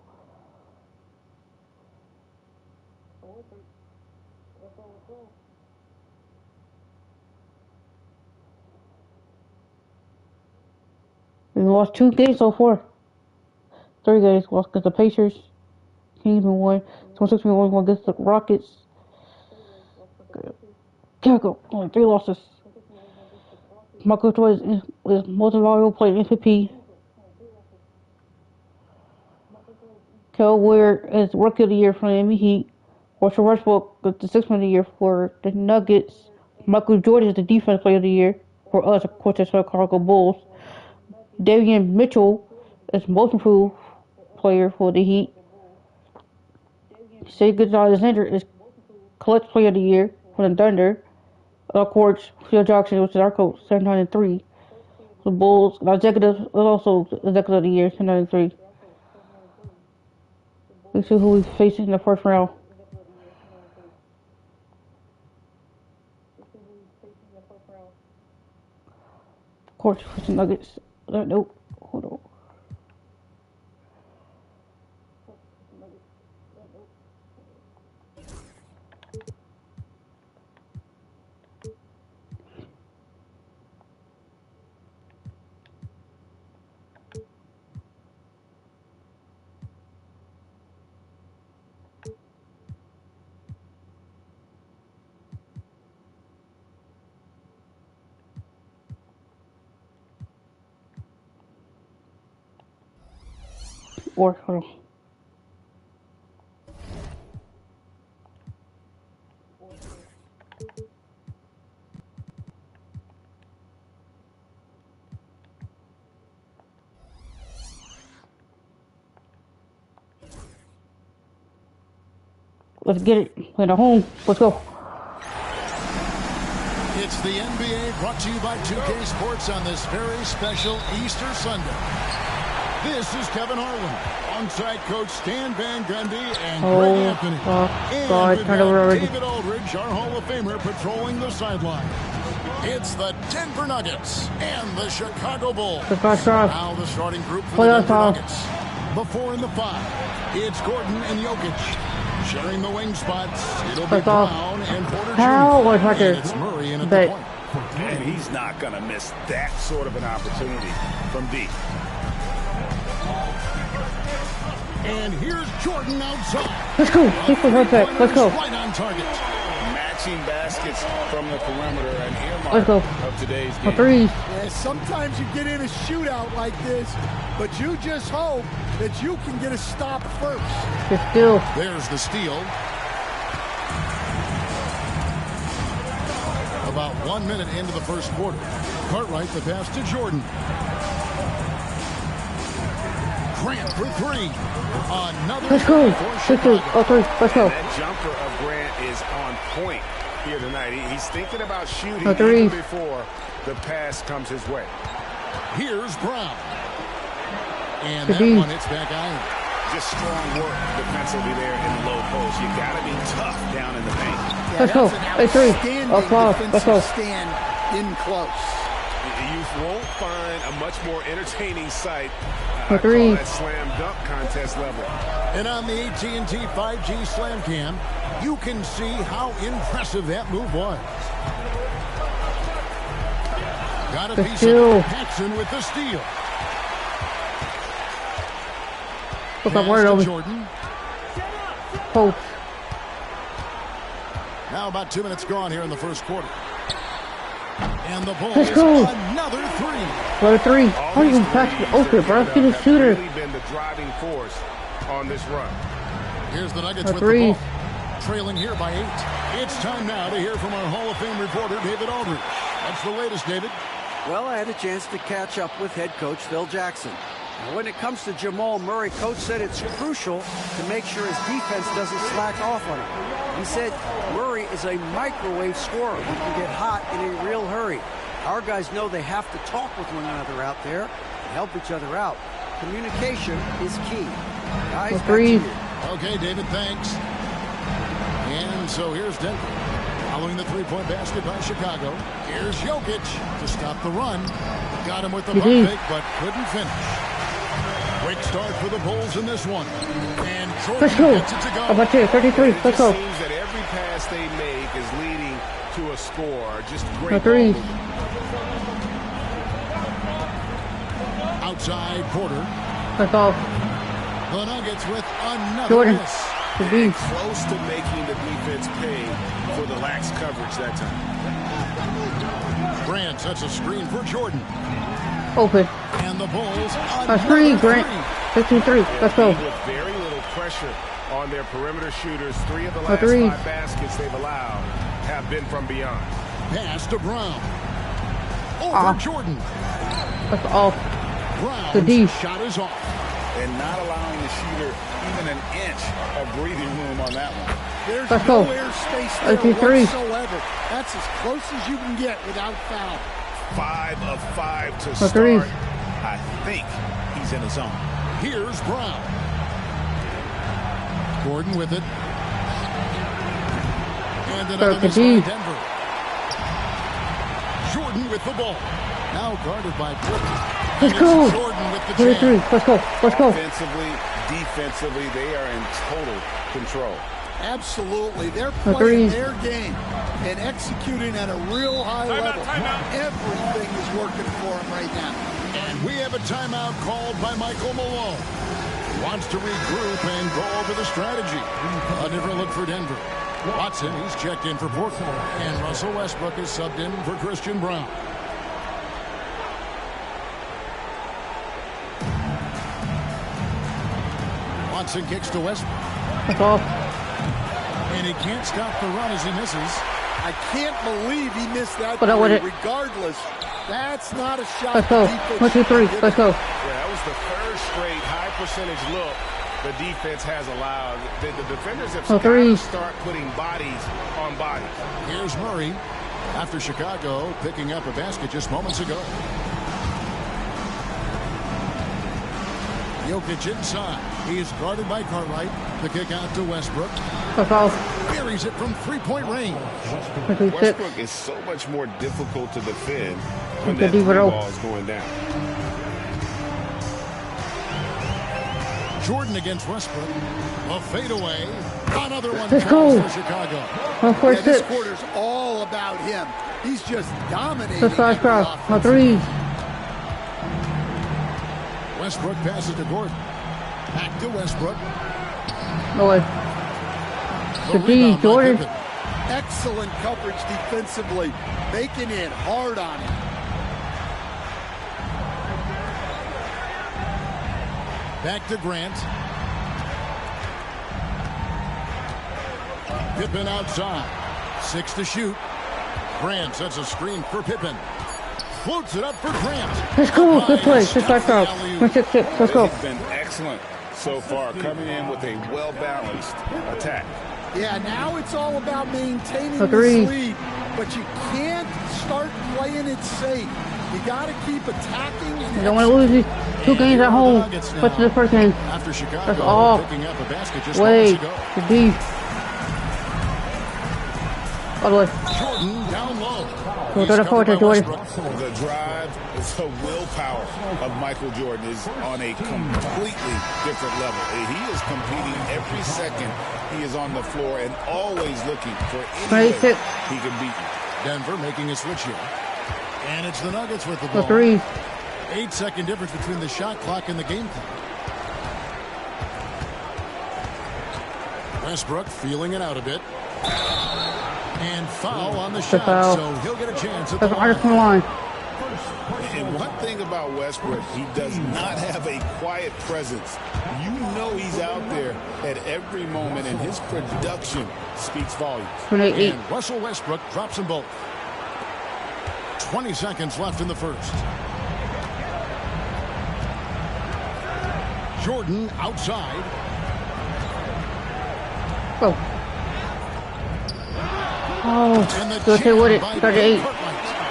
We lost 2 games so far. 3 games. Lost against the Pacers. Kings and won. 26 we won against the Rockets. Go. Only 3 losses. Michael Jordan is most valuable player MVP. Kel Ware is Rookie of the Year for the Miami Heat. Russell Westbrook was the 6th man of the year for the Nuggets. Michael Jordan is the defensive player of the year for us, of course, it's the Chicago Bulls. Davion Mitchell is most improved player for the Heat. Shai Gilgeous-Alexander is clutch player of the year for the Thunder. Of course, Phil Jackson, which is our coach, 703. The Bulls, the executive is also executive of the year, 703. Let's see who we face in the first round. Of course, for the Nuggets. Nope. Hold on. Or, hold on. Let's get it. We're at home. Let's go. It's the NBA brought to you by 2K Sports on this very special Easter Sunday. This is Kevin Harlan, alongside Coach Stan Van Gundy and Greg Anthony. God, and turn over already. David Aldridge, our Hall of Famer, patrolling the sideline. It's the Denver Nuggets and the Chicago Bulls. Now the starting group for the Denver Nuggets. Before in the 5, it's Gordon and Jokic. Sharing the wing spots, it'll be Brown and Porter Jr. And it's Murray in at the point. And he's not going to miss that sort of an opportunity from deep. And here's Jordan outside. Let's go. Let's go. Right on target. Matching baskets from the perimeter and Let's go. of today's game. Three. Yeah, sometimes you get in a shootout like this, but you just hope that you can get a stop first. The steal. There's the steal. About 1 minute into the first quarter. Cartwright the pass to Jordan. Grant for 3. Another. Let's go. Let's go. Let's go. That jumper of Grant is on point here tonight. He's thinking about shooting even before the pass comes his way. Here's Brown. And that one hits back iron. Just strong work defensively there in the low post. You got to be tough down in the paint. Yeah, let's go. Let's go. Stand in close. You won't find a much more entertaining sight. For 3. That slam dunk contest level. And on the AT&T 5G Slam Cam, you can see how impressive that move was. Got a piece of Paxson with the steal. Look at word over. Jordan. Post. Now about 2 minutes gone here in the first quarter. And the Bulls, let's go. Another 3. Another 3. How do you pass it open, bro? Get a shooter. Really been the driving force on this run. Here's the Nuggets with the ball. Trailing here by 8. It's time now to hear from our Hall of Fame reporter, David Aldridge. What's the latest, David? Well, I had a chance to catch up with head coach Phil Jackson. Now, when it comes to Jamal Murray, coach said it's crucial to make sure his defense doesn't slack off on him. He said Murray is a microwave scorer who can get hot in a real hurry. Our guys know they have to talk with one another out there and help each other out. Communication is key. Guys, back to you. Okay, David, thanks. And so here's Denver. Following the three-point basket by Chicago. Here's Jokic to stop the run. Got him with the pump fake, but couldn't finish. Quick start for the Bulls in this one. And Jordan gets it to go. How about you? 33. Let's go. It seems that every pass they make is leading to a score. Just great. 3. Outside Porter. Let's go. The Nuggets with another Jordan. miss. Close to making the defense pay for the lax coverage that time. Grant sets a screen for Jordan. Open. And the Bulls. A screen, Grant. 53. Let's go. With very little pressure on their perimeter shooters. 3 of the last 5 baskets they've allowed have been from beyond. Pass to Brown. Over Jordan. That's off. Brown's shot is off. And not allowing the shooter even an inch of breathing room on that one. There's no airspace there whatsoever. That's as close as you can get without foul. 5 of 5 to start. I think he's in the zone. Here's Brown. Gordon with it. And another miss by Denver. Jordan with the ball. Now guarded by Brooklyn. Let's go. Jordan with the jam. Let's go. Let's go. Offensively, defensively, they are in total control. Absolutely. They're playing their game and executing at a real high level. Everything is working for them right now. And we have a timeout called by Michael Malone. Wants to regroup and go over the strategy. A different look for Denver. Watson, he's checked in for Portland. And Russell Westbrook is subbed in for Christian Brown. Watson kicks to Westbrook. And he can't stop the run as he misses. I can't believe he missed that three. Regardless, that's not a shot. Let's go. 1, 2, 3. Let's go. Yeah, that was the 3rd straight high percentage look the defense has allowed. The defenders have got to start putting bodies on bodies. Here's Murray after Chicago picking up a basket just moments ago. Jokic inside. He is guarded by Cartwright. The kick out to Westbrook. Buries it from 3-point range. Westbrook is so much more difficult to defend when that ball is going down. Jordan against Westbrook. A fadeaway. Another one Let's go. For Chicago. This quarter's all about him. He's just dominating. Let's cross. My 3. Westbrook passes to Gordon. Back to Westbrook. No way. Jordan. Excellent coverage defensively, making it hard on him. Back to Grant. Pippen outside. 6 to shoot. Grant sets a screen for Pippen. Floats it up for Grant. Let's go. Good play. Let's go. Let's go. They've been excellent so far, coming in with a well-balanced attack. Yeah, now it's all about maintaining this lead, but you can't start playing it safe. You got to keep attacking. You don't want to lose these 2 games at home. What's the first game? After Chicago, that's off. Picking up a basket just Wait, the D. All the way. Jordan down low. The drive, the willpower of Michael Jordan is on a completely different level. He is competing every second he is on the floor and always looking for any way he can beat you. Denver making a switch here. And it's the Nuggets with the ball. 3. 8-second difference between the shot clock and the game clock. Westbrook feeling it out a bit. And foul on the shot, so he'll get a chance at the line. And one thing about Westbrook, he does not have a quiet presence. You know he's out there at every moment, and his production speaks volumes. And Russell Westbrook drops them both. 20 seconds left in the first. Jordan outside. So say what it started 8.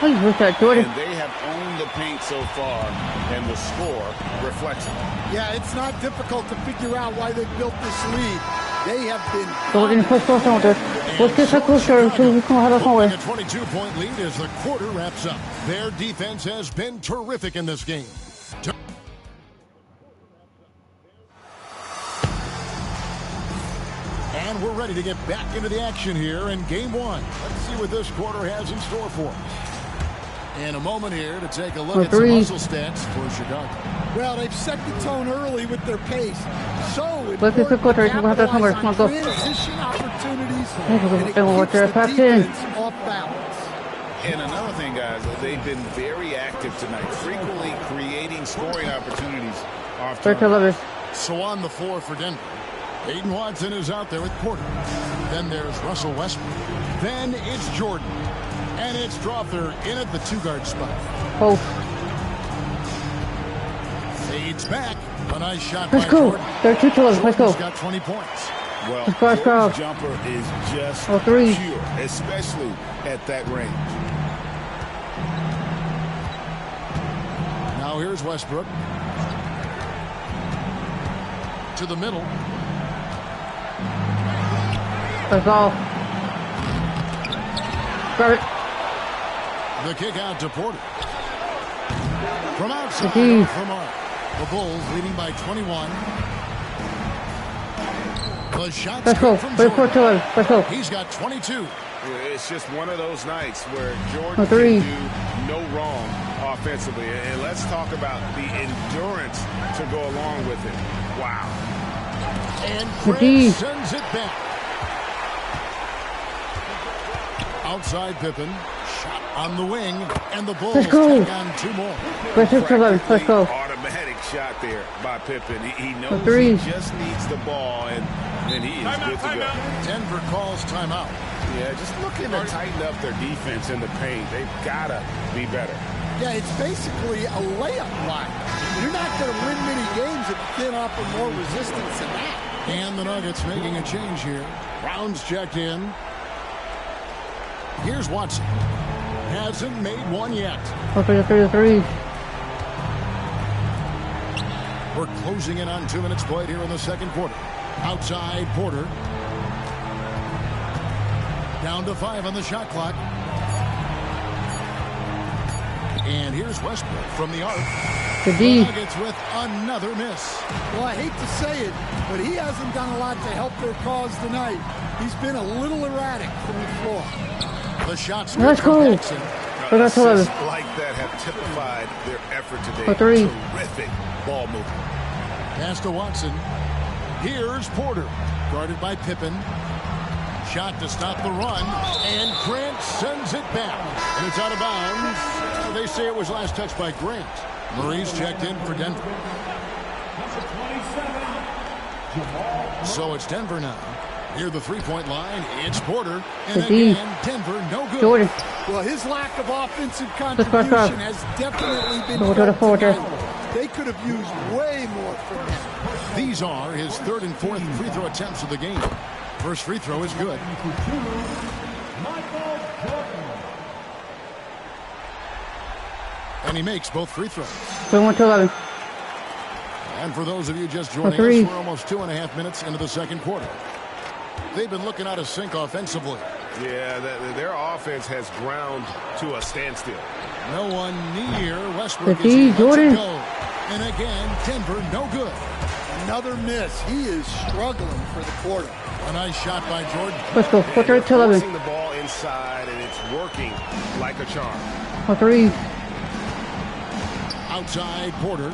Who's that, Jordan? And they have owned the paint so far, and the score reflects it. Yeah, it's not difficult to figure out why they built this lead. They have been. So we're going to push close on this. Let's get so closer so we can have a hallway. A 22-point lead as the quarter wraps up. Their defense has been terrific in this game. And we're ready to get back into the action here in Game 1. Let's see what this quarter has in store for us. In a moment here to take a look at some hustle stats for Chicago. Well, they've set the tone early with their pace. So let's get the quarter. We'll have that somewhere. Come on, go. Transition opportunities. And it keeps the defense off balance. And another thing, guys, they've been very active tonight, frequently creating scoring opportunities off turn. So on the floor for Denver. Aiden Watson is out there with Porter. Then there's Russell Westbrook. Then it's Jordan. And it's Drawther in at the 2-guard spot. Oh. Fades back. A nice shot Let's by go. Jordan. They're 2-2. Let's go. Got 20 points. Well, Jordan's jumper is just three. pure, especially at that range. Now here's Westbrook. To the middle. That's all. Got it. The kick out to Porter. From outside for Mark. The Bulls leading by 21. The shot Let's go. from Wait for it Jordan. Let's go. He's got 22. It's just one of those nights where Jordan three. can do no wrong offensively. And let's talk about the endurance to go along with it. Wow. And Grant sends it back. Outside Pippen. Shot on the wing. And the Bulls take on 2 more. Let's go. Automatic shot there by Pippen. He knows he just needs the ball, and he is good to go. Denver calls timeout. Yeah, just looking to tighten up their defense in the paint. They've got to be better. Yeah, it's basically a layup line. You're not going to win many games if you can't offer more resistance than that. And the Nuggets making a change here. Brown's checked in. Here's Watson. Hasn't made one yet. Three. We're closing in on 2 minutes played here in the second quarter. Outside Porter. Down to 5 on the shot clock. And here's Westbrook from the arc. The Nuggets with another miss. Well, I hate to say it, but he hasn't done a lot to help their cause tonight. He's been a little erratic from the floor. The shots. Let's go. Assists like that have typified their effort today. Terrific ball movement. Pass to Watson. Here's Porter. Guarded by Pippen. Shot to stop the run. And Grant sends it back. And it's out of bounds. They say it was last touched by Grant. Murray's checked in for Denver. So it's Denver now. Near the three-point line, it's Porter. And again, Denver no good. Jordan. Well, his lack of offensive contribution has definitely been tonight. They could have used way more from him. These are his 3rd and 4th free throw attempts of the game. First free throw is good. And he makes both free throws. 21-11. And for those of you just joining us, we're almost 2.5 minutes into the second quarter. They've been looking out of sync offensively. Yeah, their offense has ground to a standstill. No one near. Westbrook is Jordan. And again, Denver no good. Another miss. He is struggling for the quarter. A nice shot by Jordan. Let's go. 4-3-11. Forcing the ball inside, and it's working like a charm. 4-3. Outside Porter.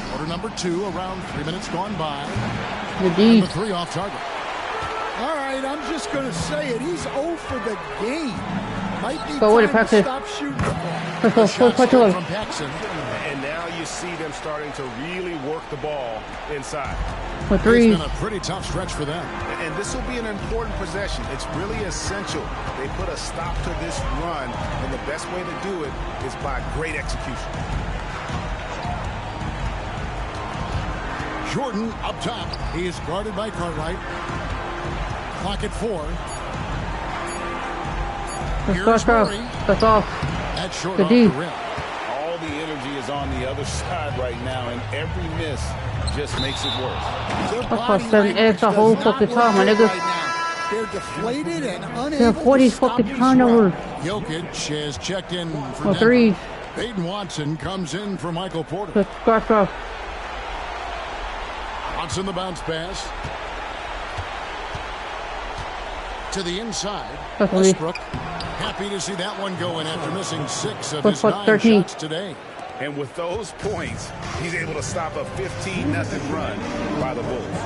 Quarter number 2, around 3 minutes gone by. Number 3 off target. All right, I'm just going to say it. He's 0 for the game. Might be time to stop shooting the ball. From Paxson. And now you see them starting to really work the ball inside. It's been a pretty tough stretch for them. And this will be an important possession. It's really essential. They put a stop to this run, and the best way to do it is by great execution. Jordan up top. He is guarded by Cartwright. Clock at 4. Here's Murray. That's off. That's short off the rim. All the energy is on the other side right now, and every miss just makes it worse. It's the whole fucking time, my nigga. They're deflated and unable 40 to stop fucking turnover. Jokic has checked in for 3. Aiden Watson comes in for Michael Porter. Let's go. Watson the bounce pass. To the inside. Westbrook. Happy to see that one going after missing 6 of his 9 shots today. And with those points, he's able to stop a 15-0 run by the Bulls.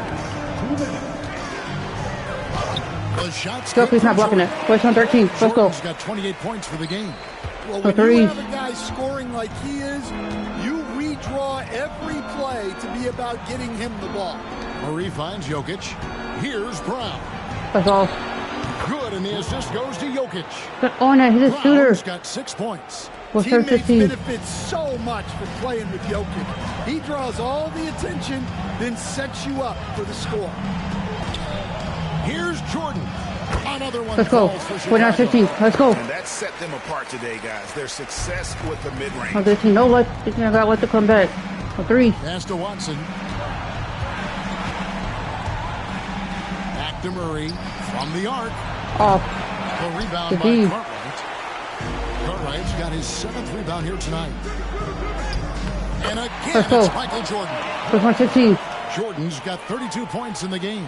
The shots. Please not blocking it. West on 13. Let's go. He's got 28 points for the game. Well, when you have a guy scoring like he is, you draw every play to be about getting him the ball. Murray finds Jokic. Here's Brown. That's all. Good, and the assist goes to Jokic. But on that, he's a shooter. Brown's got 6 points. Teammates benefit so much from playing with Jokic. He draws all the attention, then sets you up for the score. Here's Jordan. Another one. Let's go. 49-15. Let's go. And that set them apart today, guys. Their success with the mid-range. Okay, team, no luck. They got let to come back. A 3. Pass to Watson. Back to Murray from the arc. Off. The rebound by Cartwright. Cartwright's got his 7th rebound here tonight. And again, it's Michael Jordan. 15. Jordan's got 32 points in the game.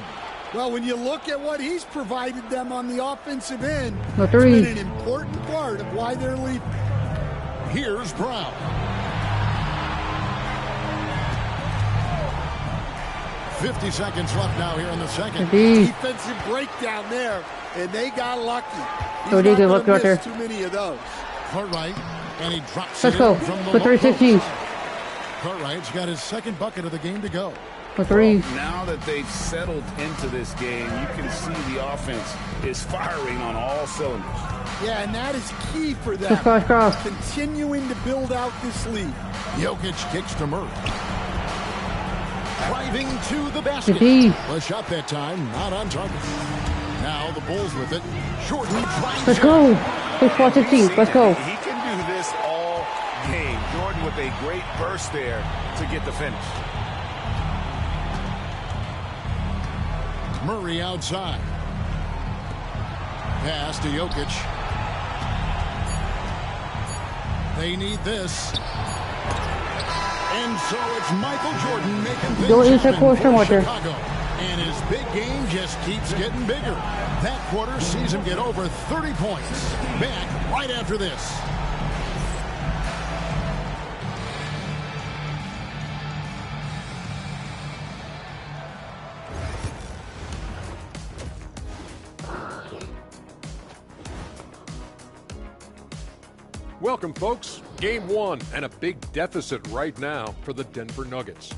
Well, when you look at what he's provided them on the offensive end, it's been an important part of why they're leading. Here's Brown. "50 seconds left now here in the second." Defensive breakdown there, and they got lucky. He's not going to miss too many of those. Cartwright, and he drops Let's it go. in from the For 3-16. Cartwright's got his 2nd bucket of the game to go. For 3. Now that they've settled into this game, you can see the offense is firing on all cylinders. Yeah, and that is key for them. Continuing to build out this lead. Jokic kicks to Murray. Driving to the basket. A shot that time, not on target. Now the Bulls with it. Jordan drives. Let's go. 4-16. Let's go. He can do this all game. Jordan with a great burst there to get the finish. Murray outside. Pass to Jokic. They need this. And so it's Michael Jordan making things happen for Chicago. And his big game just keeps getting bigger. That quarter sees him get over 30 points. Back right after this. Welcome, folks. Game 1 and a big deficit right now for the Denver Nuggets.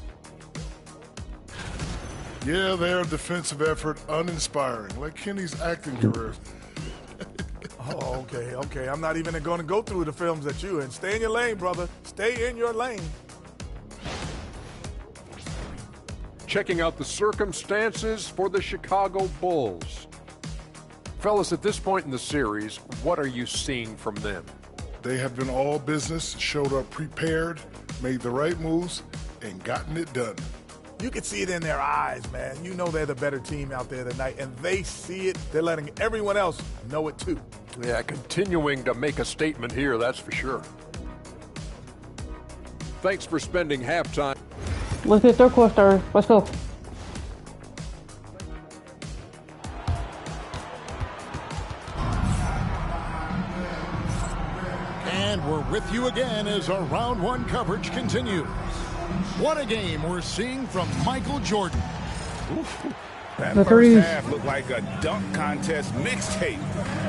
Yeah, their defensive effort uninspiring, like Kenny's acting career. Oh, okay. I'm not even going to go through the films that you in. Stay in your lane, brother. Stay in your lane. Checking out the circumstances for the Chicago Bulls. Fellas, at this point in the series, what are you seeing from them? They have been all business, showed up prepared, made the right moves, and gotten it done. You can see it in their eyes, man. You know they're the better team out there tonight, and they see it. They're letting everyone else know it, too. Yeah, continuing to make a statement here, that's for sure. Thanks for spending halftime. Let's get 3rd quarter started. Let's go. And we're with you again as our round 1 coverage continues. What a game we're seeing from Michael Jordan. That first half looked like a dunk contest mixtape.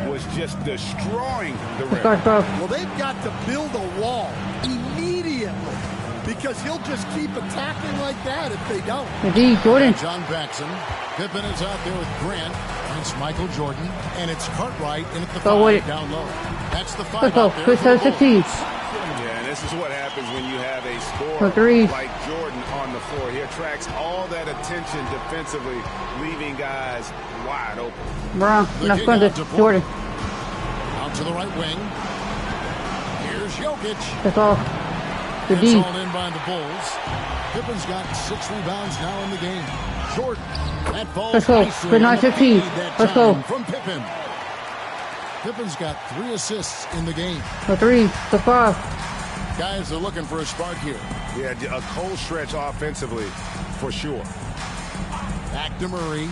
Was just destroying the rim. Well, they've got to build a wall immediately because he'll just keep attacking like that if they don't. Indeed, Jordan. John Paxson. Pippen is out there with Grant. It's Michael Jordan, and it's Cartwright in at the 5 down low. That's the 5 out there. 16. Yeah, and this is what happens when you have a scorer like Jordan on the floor. He attracts all that attention defensively, leaving guys wide open. Brown, not fun to Jordan. Out to the right wing. Here's Jokic. That's all. The It's all in by the Bulls. Pippen's got 6 rebounds now in the game. Jordan. That falls. Let's go. For 9-15. Let's go. From Pippen. Pippen's got 3 assists in the game. For 3. For 5. Guys are looking for a spark here. Yeah, a cold stretch offensively, for sure. Back to Murray.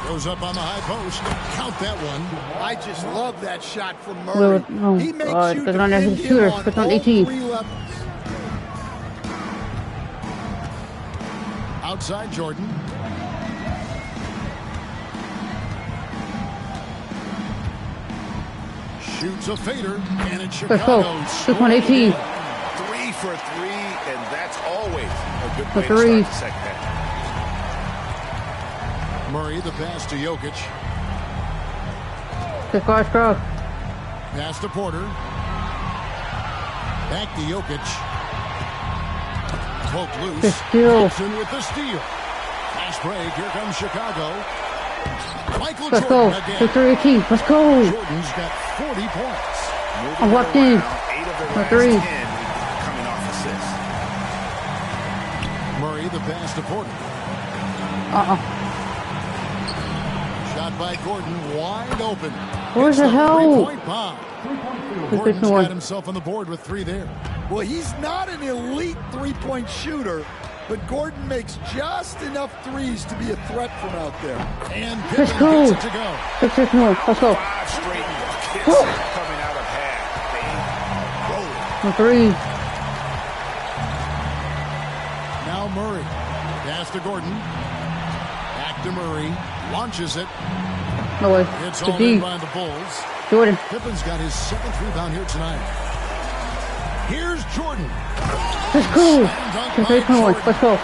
Goes up on the high post. Count that one. I just love that shot from Murray. Oh, he makes you doesn't have defend a shooter. him on Puts on all 18. 3 levels. Outside Jordan. Shoots a fader, and it's Chicago. 6-18. 3 for three, and that's always a good way to three. start the second half. Murray, the pass to Jokic. Good guard, cross. Pass to Porter. Back to Jokic. Poked loose. The steal. Gibson with the steal. Fast break. Here comes Chicago. Michael Let's Jordan go. again. 3-18. Let's go. Jordan's got 40 points. I'm locked in. 8 of their For last 3. 10 coming off assists. Murray, the pass to Porter. Shot by Gordon, wide open. Where's the hell? Three-point bomb. Gordon's got one. himself on the board with 3 there. Well, he's not an elite three-point shooter, but Gordon makes just enough threes to be a threat from out there. And Let's Pippen go. gets it to go. 6 more. Let's go. 5 straight buckets coming out of half. They roll it. For 3. Now Murray. Pass to Gordon. Back to Murray. Launches it. No way. It's The all D. in by the Bulls. Jordan. Pippen's got his 7th rebound here tonight. Here's Jordan. Let's go. Dunk For by 3.1. Jordan. Let's go.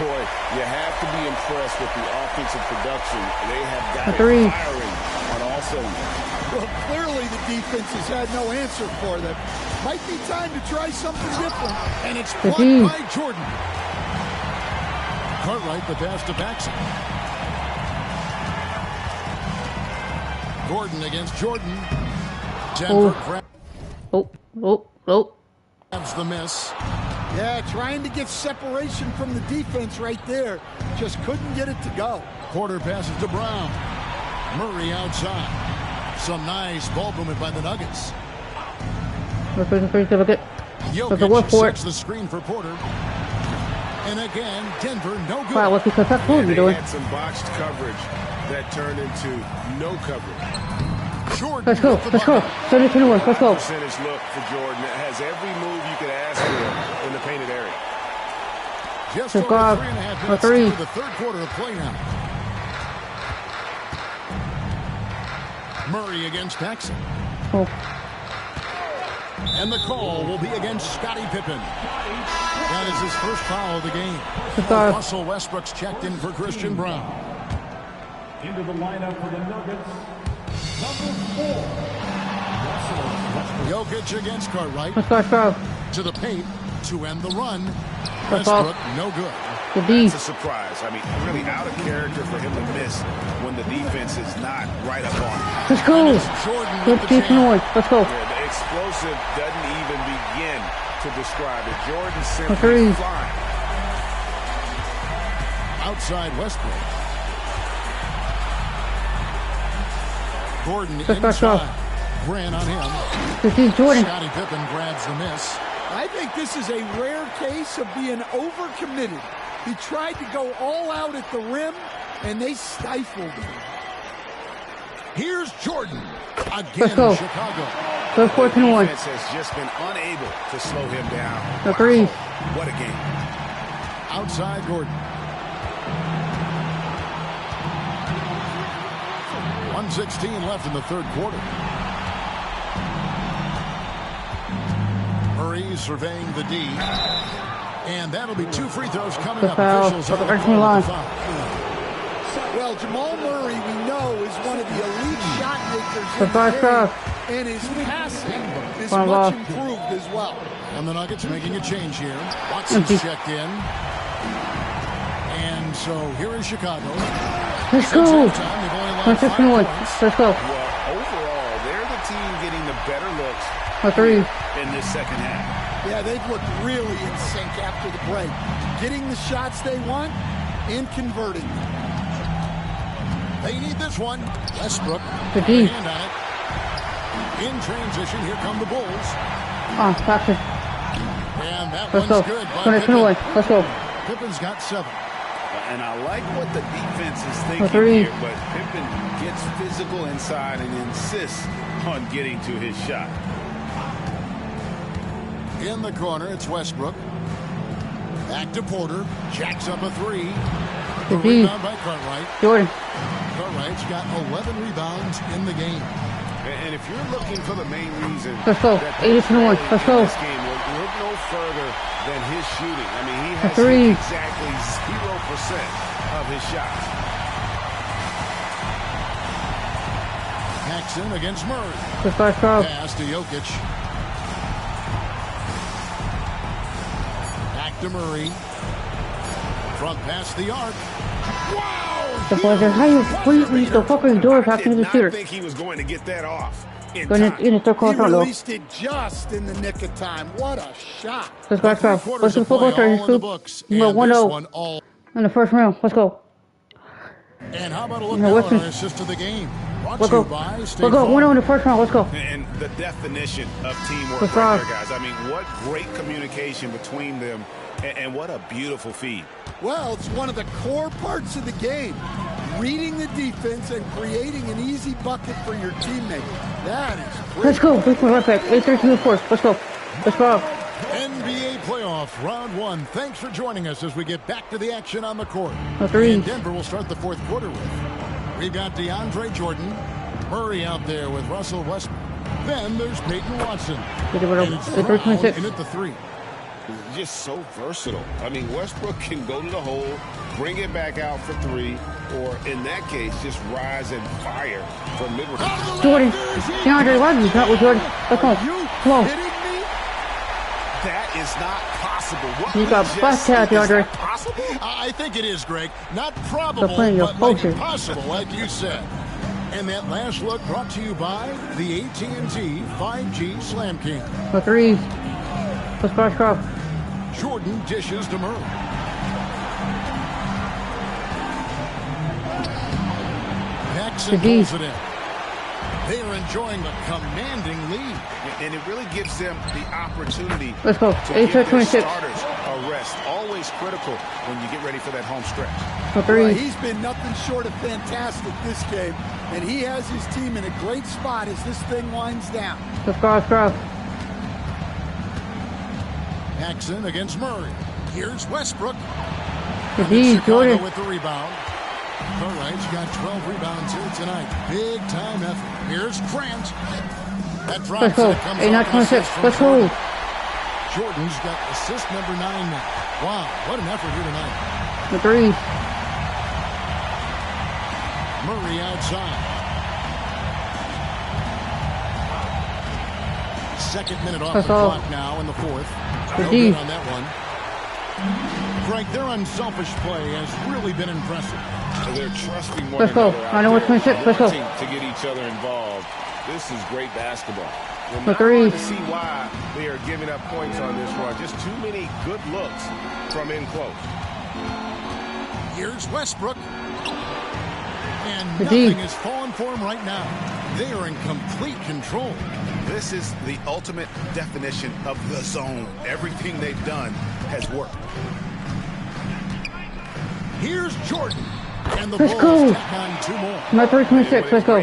Boy, you have to be impressed with the offensive production. They have got For it 3. firing on all cylinders. Well, clearly the defense has had no answer for them. Might be time to try something different. And it's The blocked D. by Jordan. Cartwright, the pass to Paxson. Gordon against Jordan. Denver grabs the miss. Yeah, trying to get separation from the defense right there. Just couldn't get it to go. Porter passes to Brown. Murray outside. Some nice ball movement by the Nuggets. Jokic sets the screen for Porter. And again, Denver no good. Wow, what's the cut move you doing? They had some botched coverage that turned into no coverage. Jordan Let's go. Let's go. 7-21. Let's go. Percentage look for Jordan. It has every move you could ask for in the painted area. Just Let's over go. 3.5 For minutes 3. into the third quarter of play now. Murray against Paxson. Oh. And the call will be against Scottie Pippen. That is his first foul of the game. Russell Westbrook's checked in for Christian Brown. Into the lineup for the Nuggets, number 4. Jokic against Cartwright. Let's go. To the paint to end the run. Let's go. Westbrook, no good. The D. It's a surprise. I mean, really out of character for him to miss when the defense is not right up on him. Let's go. Jordan with the 15-1. Let's go. Yeah, the explosive doesn't even begin to describe it. Jordan For simply 3. flying. Outside Westbrook. Gordon Let's go. inside. Grant on him. This is Jordan. Scottie Pippen grabs the miss. I think this is a rare case of being overcommitted. He tried to go all out at the rim, and they stifled him. Here's Jordan. Let's Again, go. Chicago. So 14-1. Defense has just been unable to slow him down. The 3. What a game. Outside Gordon. 1:16 left in the third quarter. Murray surveying the D. And that'll be 2 free throws coming up. Officials on the call with the foul. Well, Jamal Murray, we know, is one of the elite shot makers in The the first game, half. and his passing is One much off. improved as well. And the Nuggets making a change here. Watson's Empty. checked in. And so here is Chicago. Let's Since go. halftime, they've only allowed 5 161. points. Let's go. Well, overall, they're the team getting the better looks For 3. in this second half. Yeah, they've looked really in sync after the break. Getting the shots they want and converting them. They need this one. Westbrook. The D. Hand on it. In transition, here come the Bulls. Paxson. And that Let's one's go. good by 22-1. Pippen. Let's go. Pippen's got 7. And I like what the defense is For thinking 3. here, but Pippen gets physical inside and insists on getting to his shot. In the corner, it's Westbrook. Back to Porter. Jacks up a 3. The A D. rebound by Cartwright. Jordan. Cartwright's got 11 rebounds in the game. And if you're looking for the main reason, let's go. 80-1. Let's go. This game will look no further than his shooting. I mean, he has hit exactly 0% of his shots. Paxson against Murray. Pass to Jokic. Back to Murray. Front past the arc. Wow! The buzzer. How you completely the fucking door back into the shooter? I think he was going to get that off. In the third quarter, he released it just in the nick of time. What a shot! Let's go. Let's do football starting. 1-0 in the first round. Let's go. And how about a look now at our assist of the game? Let's go. Let's go. 1-0 in the first round. Let's go. And the definition of teamwork right there, guys. I mean, what great communication between them, and what a beautiful feed. Well, it's one of the core parts of the game. Reading the defense and creating an easy bucket for your teammate. That is great. Let's go. Let's go right back. 8-13-4. Let's go. Let's go. NBA playoff round 1. Thanks for joining us as we get back to the action on the court. And Denver will start the fourth quarter with. We've got DeAndre Jordan, Murray out there with Russell Westbrook. Then there's Peyton Watson. And it's Brown in at the 3. He's just so versatile. I mean, Westbrook can go to the hole, bring it back out for 3, or in that case, just rise and fire from mid-range. Jordan, DeAndre, why did you not with Jordan? Let's go. Come on. That is not possible. What you got busted out, DeAndre. I think it is, Greg. Not probable, but like impossible, like you said. And that last look brought to you by the AT&T 5G Slam King. The 3. Let's go. Jordan dishes to Murray. Paxson pulls it in. They are enjoying a commanding lead. And it really gives them the opportunity to give their starters a rest. Always critical when you get ready for that home stretch. He's been nothing short of fantastic this game, and he has his team in a great spot as this thing winds down. Let's go. Paxson against Murray. Here's Westbrook. Jordan with the rebound. All right, he's got 12 rebounds here tonight. Big time effort. Here's Grant. That drops. Let's go. 8-26. Let's go. Jordan's got assist number 9 now. Wow, what an effort here tonight. The 3. Murray outside. Second minute off the clock now in the fourth. No good on that one. Greg, their unselfish play has really been impressive. They're trusting one another. To get each other involved. This is great basketball. Well, now to see why they are giving up points on this run. Just too many good looks from in close. Here's Westbrook. And nothing is falling for him right now. They are in complete control. This is the ultimate definition of the zone. Everything they've done has worked. Here's Jordan. And the Bulls tack on 2 more. My 3-26. Let's go.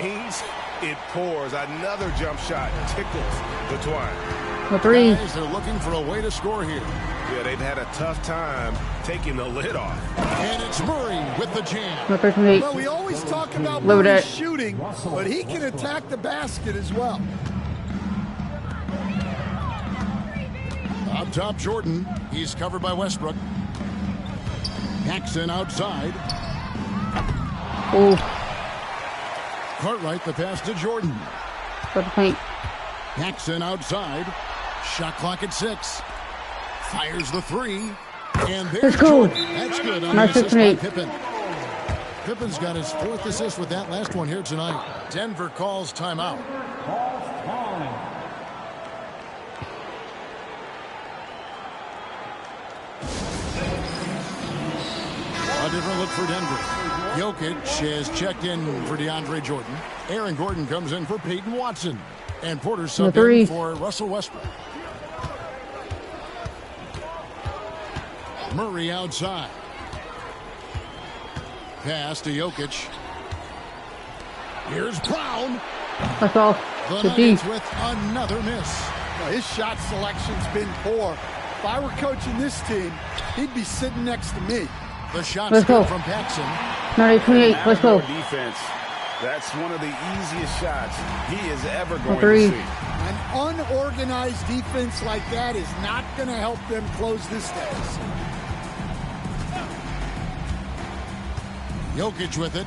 It pours. Another jump shot tickles the twine. The 3. Guys, they're looking for a way to score here. Yeah, they've had a tough time taking the lid off. And it's Murray with the jam. My 3-28. Well, we always talk about Murray shooting, but he can attack the basket as well. Up top, Jordan. He's covered by Westbrook. Paxson outside. Oh. Cartwright the pass to Jordan. Got the paint. Paxson outside. Shot clock at 6. Fires the 3. And there's Jordan. That's good on the assist by Pippen. Pippen's got his 4th assist with that last one here tonight. Denver calls timeout. A different look for Denver. Jokic has checked in for DeAndre Jordan. Aaron Gordon comes in for Peyton Watson. And Porter subbed in for Russell Westbrook. Murray outside. Pass to Jokic. Here's Brown. That's all. The Nuggets with another miss. Now, his shot selection's been poor. If I were coaching this team, he'd be sitting next to me. The shot's good from Paxson. 9-28. Let's go. Defense That's one of the easiest shots he is ever going three. to see. An unorganized defense like that is not going to help them close this deficit. Jokic with it.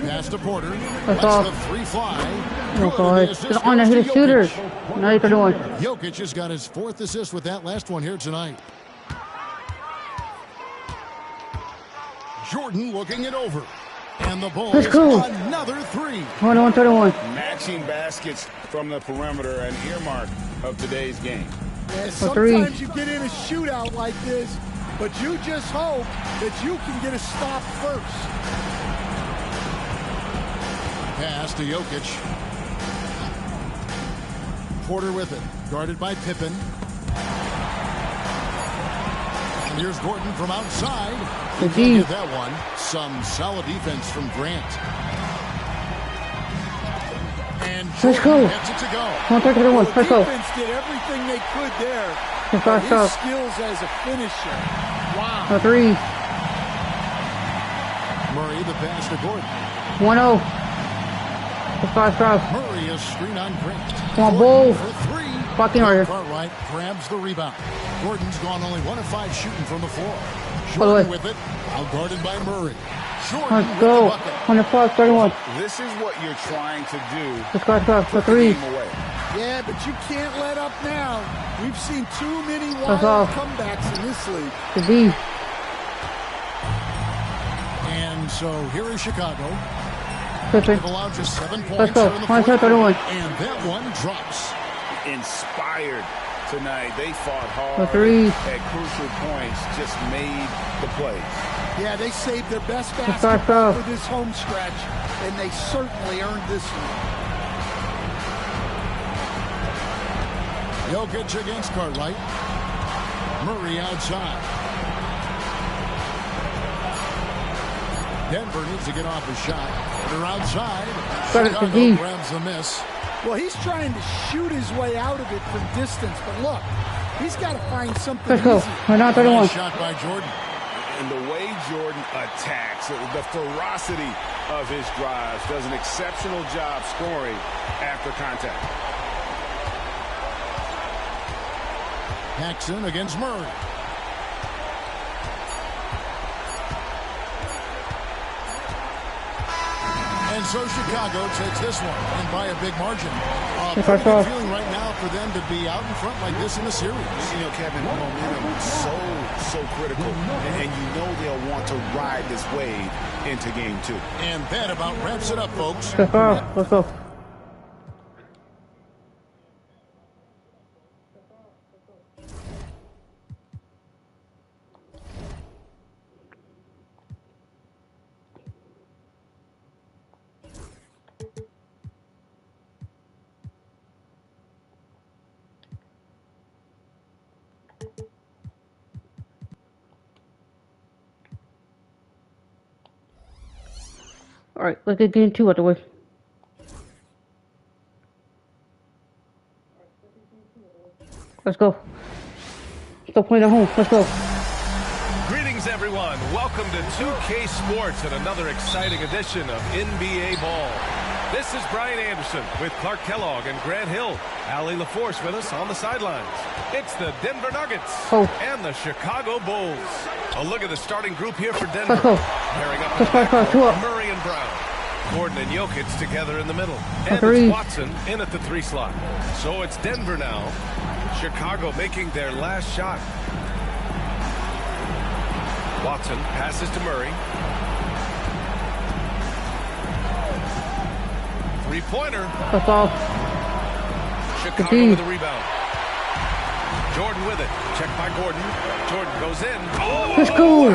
Pass to Porter. That's all. The three fly. It's on a hit shooter. Now you can do it. Jokic has got his 4th assist with that last one here tonight. Jordan looking it over. And the ball is another 3. 1-1-31. Matching baskets from the perimeter, an earmark of today's game. Yeah, sometimes you get in a shootout like this, but you just hope that you can get a stop first. Pass to Jokic. Porter with it. Guarded by Pippen. And here's Gordon from outside. He can't get that one. Some solid defense from Grant. And Jordan gets it to go. The defense did everything they could there. His skills as a finisher. Wow. 3. Murray the pass to Gordon. 1-0. Murray a screen on Grant. Come on, Bull. For 3. Fucking harder. Cartwright grabs the rebound. Gordon's gone only 1 of 5 shooting from the floor. Jordan with it. Out guarded by Murray. Jordan let's go. 105-31. This is what you're trying to do. Let's go for 3. Yeah, but you can't let up now. We've seen too many wild comebacks in this league. The D. And so here is Chicago. They've allowed just 7 points. Let's go. 131. And that one drops. Inspired tonight. They fought hard at crucial points, just made the plays. Yeah, they saved their best basketball for this home stretch, and they certainly earned this one. Jokic against Cartwright. Murray outside. Denver needs to get off a shot. They're outside. Chicago grabs the miss. Well, he's trying to shoot his way out of it from distance, but look, he's got to find something easy. Nice shot by Jordan. And the way Jordan attacks, the ferocity of his drives, does an exceptional job scoring after contact. Paxson against Murray. And so Chicago takes this one, and by a big margin. Pretty good feeling right now for them to be out in front like this in the series. You know, Kevin, momentum is so critical, and you know they'll want to ride this wave into game 2. And that about wraps it up, folks. Let's go. Alright, let's get game 2 out the way. Let's go. Stop playing at home. Let's go. Greetings, everyone. Welcome to 2K Sports and another exciting edition of NBA Ball. This is Brian Anderson with Clark Kellogg and Grant Hill. Allie LaForce with us on the sidelines. It's the Denver Nuggets and the Chicago Bulls. A look at the starting group here for Denver. Pairing up in the backcourt, Murray and Brown. Gordon and Jokic together in the middle. And it's Watson in at the 3 slot. So it's Denver now. Chicago making their last shot. Watson passes to Murray. 3-pointer. That's all. Chicago with the rebound. Jordan with it. Checked by Gordon. Jordan goes in. Oh! Let's go.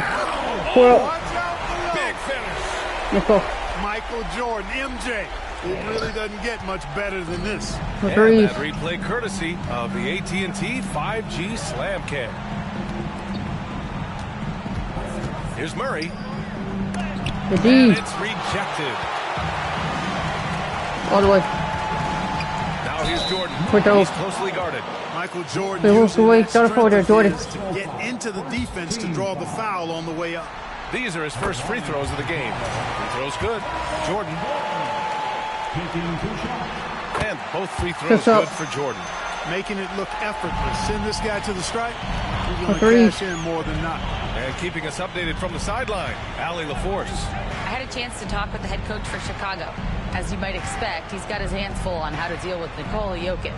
Big finish. Let's go. Michael Jordan, MJ. It really doesn't get much better than this. And that replay courtesy of the AT&T 5G Slam Cam. Here's Murray. And it's rejected. All the way. Now Now here's Jordan. He's closely guarded. Michael Jordan using that strength of his to get into the defense to draw the foul on the way up. These are his first free throws of the game. Free throws good. Jordan. And both free throws good for Jordan. Making it look effortless. Send this guy to the stripe. He's going to cash in more than not. And keeping us updated from the sideline, Allie LaForce. I had a chance to talk with the head coach for Chicago. As you might expect, he's got his hands full on how to deal with Nikola Jokic.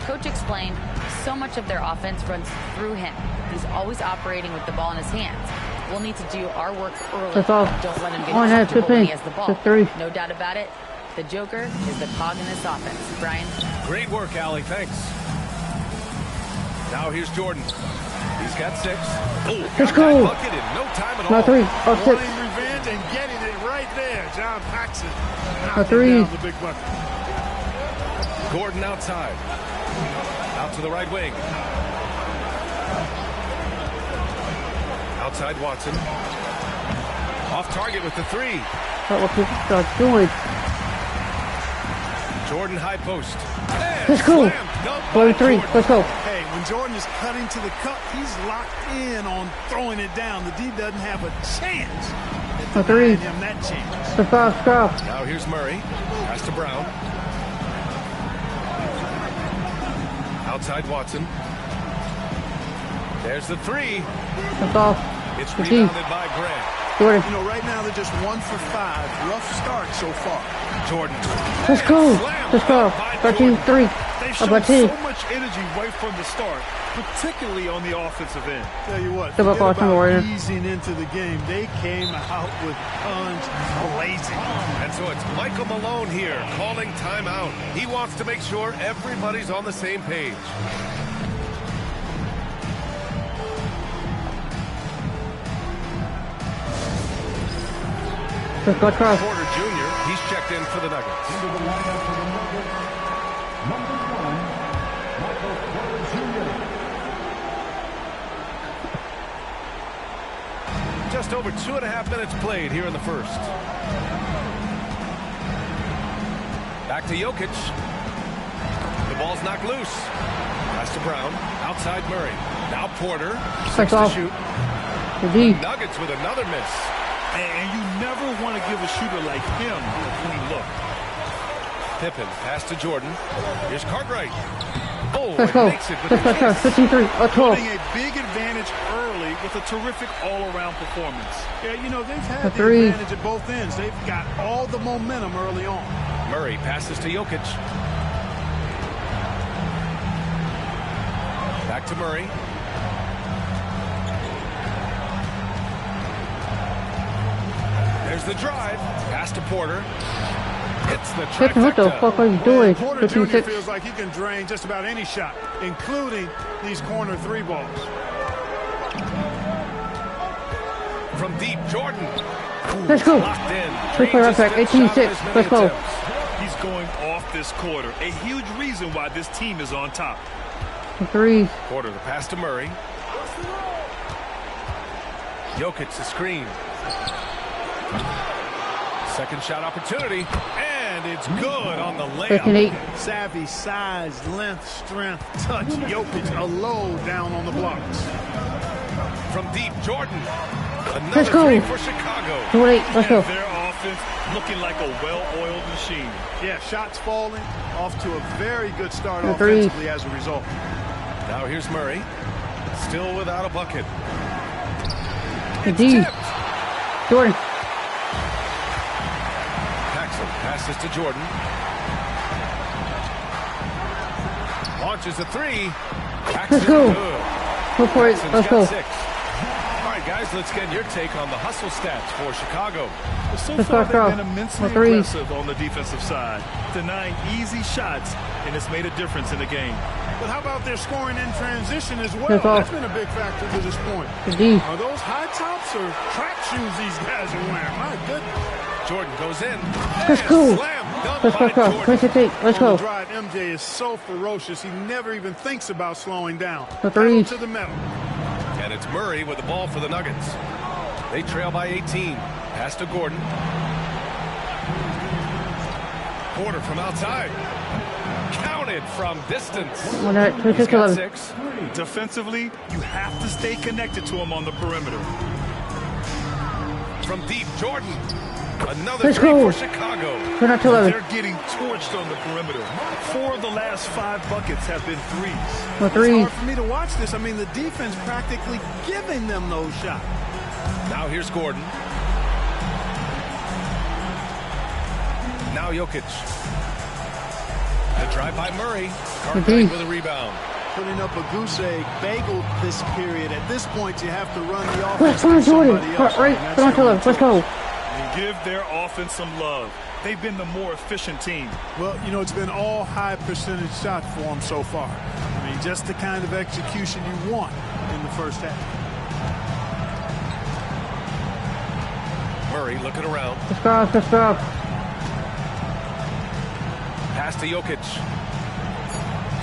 Coach explained so much of their offense runs through him. He's always operating with the ball in his hands. We'll need to do our work early. Don't let him get comfortable when he has the ball. No doubt about it. The Joker is the cog in this offense. Brian? Great work, Allie. Thanks. Now here's Jordan. He's got 6. Oh, let's go. Bucket in no time at all. 3. Wanting revenge and getting it right there. John Paxson. 3. The big bucket. Gordon outside. Out to the right wing. Outside Watson. Off target with the 3. That's what people start doing. Jordan high post. Let's go. 43. Let's go. Hey, when Jordan is cutting to the cup, he's locked in on throwing it down. The D doesn't have a chance. 3. Him that chance. Stop. Now here's Murray. Pass to Brown. Outside Watson. There's the 3. That's off. It's rebounded by Grant. Jordan. You know, right now they're just 1 for 5. Rough start so far. Jordan. Let's go. 13-3. They've shown so much energy right from the start, particularly on the offensive end. Tell you what, forget about easing into the game. They came out with guns blazing. And so it's Michael Malone here calling timeout. He wants to make sure everybody's on the same page. Porter Jr., he's checked in for the Nuggets. Into the lineup for the Nuggets, number 1, Michael Porter Jr. Just over 2.5 minutes played here in the first. Back to Jokic. The ball's knocked loose. Pass to Brown. Outside Murray. Now Porter. 6 to shoot. The Nuggets with another miss. And you never want to give a shooter like him a clean look. Pippen, pass to Jordan. Here's Cartwright. Oh, let's go. Makes it with 53. Putting a big advantage early with a terrific all-around performance. Yeah, you know, they've had the advantage at both ends. They've got all the momentum early on. Murray passes to Jokic. Back to Murray. There's the drive. Pass to Porter. It's the trifecta. What the fuck are you doing? Porter Jr. feels like he can drain just about any shot, including these corner 3 balls. From deep, Jordan. Let's go. Locked in. 18-6. Let's go. He's going off this quarter. A huge reason why this team is on top. 3. Porter, the pass to Murray. Jokic, the screen. Second shot opportunity, and it's good on the layup. Savvy, size, length, strength, touch. Jokic a low down on the blocks. From deep, Jordan. Another 3 for Chicago. 28. Let's go. Their offense looking like a well-oiled machine. Yeah, shots falling. Off to a very good start offensively as a result. Now here's Murray. Still without a bucket. D. Jordan. Passes to Jordan. Launches a 3. Let's go. Go for it. Let's go. 6. All right, guys, let's get your take on the hustle stats for Chicago. Well, so far, they've been immensely aggressive on the defensive side, denying easy shots, and it's made a difference in the game. But how about their scoring in transition as well? That's been a big factor to this point. Are those high tops or track shoes these guys are wearing? My goodness. Jordan goes in. Let's go. Let's go. Let's go. Drive. MJ is so ferocious. He never even thinks about slowing down. The 3. To the metal. And it's Murray with the ball for the Nuggets. They trail by 18. Pass to Gordon. Porter from outside. Counted from distance. He's got 6. Defensively, you have to stay connected to him on the perimeter. From deep, Jordan. Another three for Chicago. They're getting torched on the perimeter. 4 of the last 5 buckets have been threes. It's hard for me to watch this. I mean, the defense practically giving them those shots. Now here's Gordon. Now Jokic. The drive by Murray. Cartwright with a rebound. Putting up a goose egg, bagel this period. At this point, you have to run the offense. Let's go. And give their offense some love. They've been the more efficient team. Well, you know, it's been all high percentage shots for them so far. I mean, just the kind of execution you want in the first half. Murray looking around. Let's go. Pass to Jokic.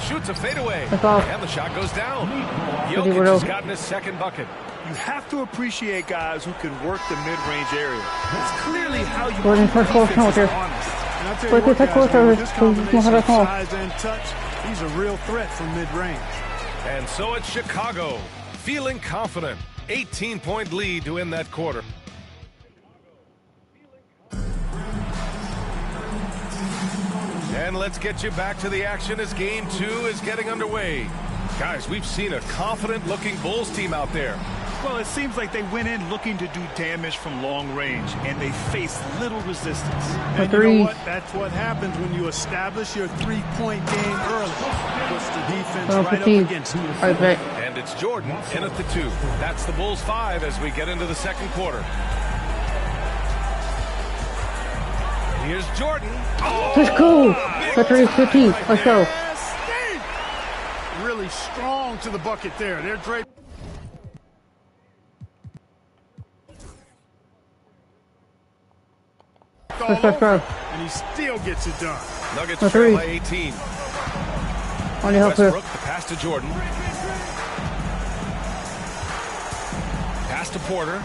Shoots a fadeaway. And the shot goes down. Jokic has gotten his second bucket. You have to appreciate guys who can work the mid-range area. It's clearly how you Gordon, keep defense honest. And I'll tell you what, guys, with this combination of size and touch, he's a real threat from mid-range. And so it's Chicago, feeling confident. 18-point lead to end that quarter. And let's get you back to the action as game 2 is getting underway. Guys, we've seen a confident-looking Bulls team out there. Well, it seems like they went in looking to do damage from long range, and they faced little resistance. And you know what? That's what happens when you establish your three-point game early. Puts the defense right up against you. And it's Jordan in at the 2. That's the Bulls 5 as we get into the second quarter. Here's Jordan. Let's go. That's 15. Let's go. Really strong to the bucket there. They're draped. And he still gets it done. Nuggets trail by 18. Westbrook, the pass to Jordan. Pass to Porter.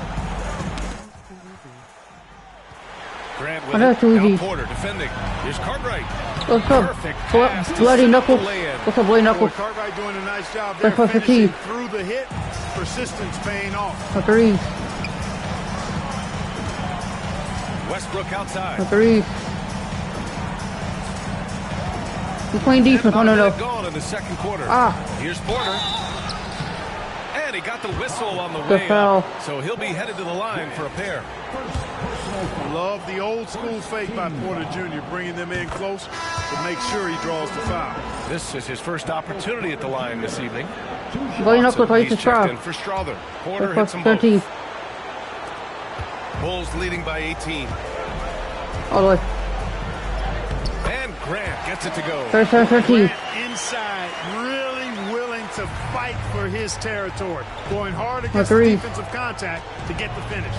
Grant with it. Now Porter defending. Here's Cartwright. Perfect pass. Bloody Knuckles. What's up, Bloody Knuckles? Cartwright doing a nice job there, finishing through the hit. Persistence paying off. Westbrook outside. We're playing defense. Oh, no. Gone in the second quarter. Here's Porter. And he got the whistle on the way up. So he'll be headed to the line for a pair. Love the old school fake by Porter Jr., bringing them in close to make sure he draws the foul. This is his first opportunity at the line this evening. He's checked in for Strother. Porter hits them both. Bulls leading by 18. All the way. And Grant gets it to go. 13. Inside, really willing to fight for his territory. Going hard against the defensive contact to get the finish.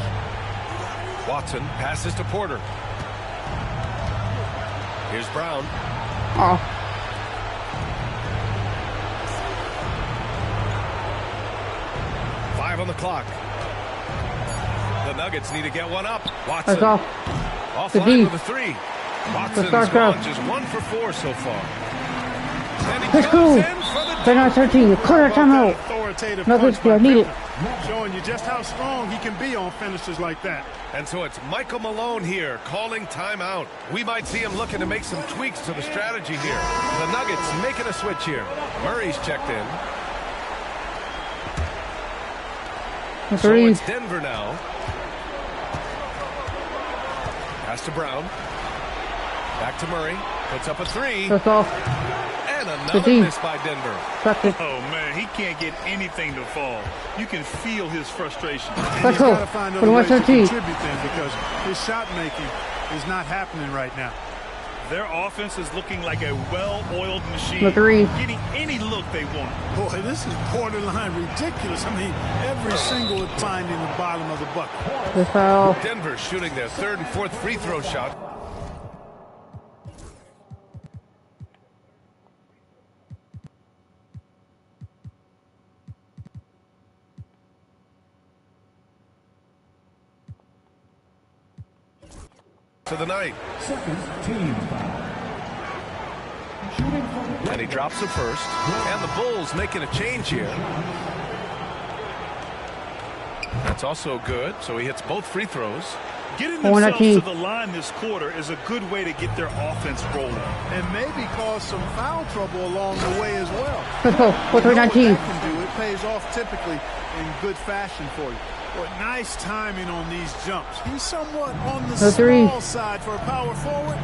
Watson passes to Porter. Here's Brown. 5 on the clock. The Nuggets need to get one up. Watson offline with a 3. Watson's gone just 1 for 4 so far. And he goes in for the 13. Quarter timeout. Nuggets, I need it. Showing you just how strong he can be on finishes like that. And so it's Michael Malone here calling timeout. We might see him looking to make some tweaks to the strategy here. The Nuggets making a switch here. Murray's checked in. So it's Denver now. Pass to Brown. Back to Murray. Puts up a 3. And another miss by Denver. Oh, man, he can't get anything to fall. You can feel his frustration. And he's got to find other ways to contribute then, because his shot making is not happening right now. Their offense is looking like a well-oiled machine. Getting any look they want. Boy, this is borderline ridiculous. I mean, every single finding the bottom of the bucket. Denver shooting their 3rd and 4th free throw shot. To the night. Second team foul. And he drops it first. And the Bulls making a change here. That's also good. So he hits both free throws. Getting themselves to the line this quarter is a good way to get their offense rolling. And maybe cause some foul trouble along the way as well. Let's go. 4-3-19. Can do it pays off typically in good fashion for you. But nice timing on these jumps. He's somewhat on the small side for a power forward,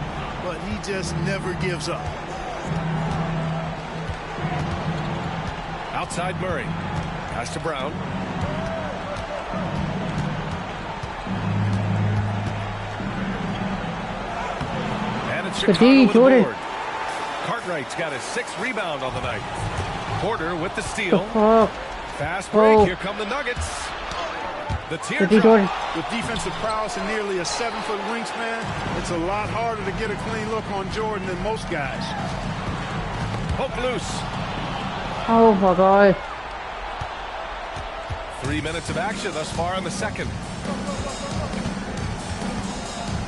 but he just never gives up. Outside Murray. Pass to Brown. Chicago Jordan. Cartwright's got his 6th rebound on the night. Porter with the steal. Fast break. Here come the Nuggets. The teardrop. With defensive prowess and nearly a 7-foot wingspan, it's a lot harder to get a clean look on Jordan than most guys. Poke loose. Oh my God. 3 minutes of action thus far in the second.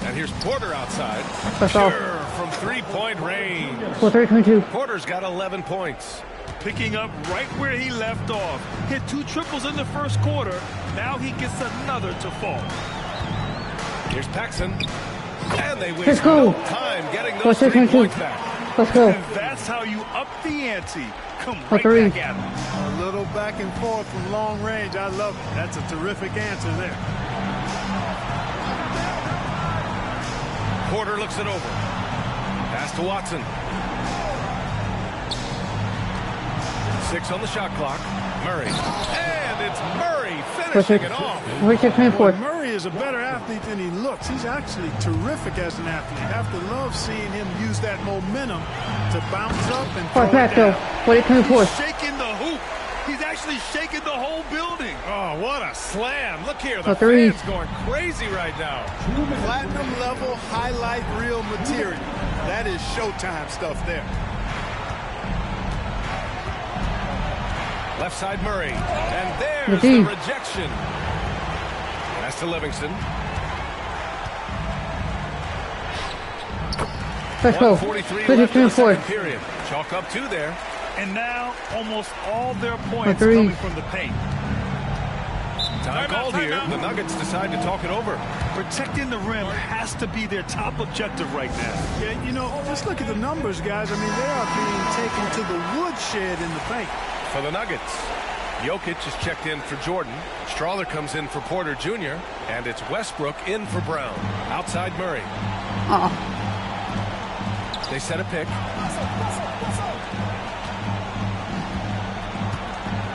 And here's Porter outside. Sure, from 3-point range. 4-3-22. Porter's got 11 points. Picking up right where he left off. Hit 2 triples in the first quarter. Now he gets another to fall. Here's Paxson. And they waste no time getting those 3 points back. Let's go. And that's how you up the ante. Come right back at him. A little back and forth from long range. I love it. That's a terrific answer there. Porter looks it over. Pass to Watson. 6 on the shot clock. Murray. And it's Murray finishing it off. Murray is a better athlete than he looks. He's actually terrific as an athlete. I have to love seeing him use that momentum to bounce up and throw it down. He's shaking the hoop. He's actually shaking the whole building. Oh, what a slam. Look here. The fans going crazy right now. Platinum level highlight reel material. That is Showtime stuff there. Left side Murray. And there's the rejection. Pass to Livingston. Let's go. 1:43 left in the second period. Chalk up 2 there. And now almost all their points coming from the paint. Time called here. The Nuggets decide to talk it over. Protecting the rim has to be their top objective right now. Yeah, you know, just look at the numbers, guys. I mean, they are being taken to the woodshed in the paint. For the Nuggets, Jokic is checked in for Jordan. Strawler comes in for Porter Jr. And it's Westbrook in for Brown. Outside Murray. They set a pick.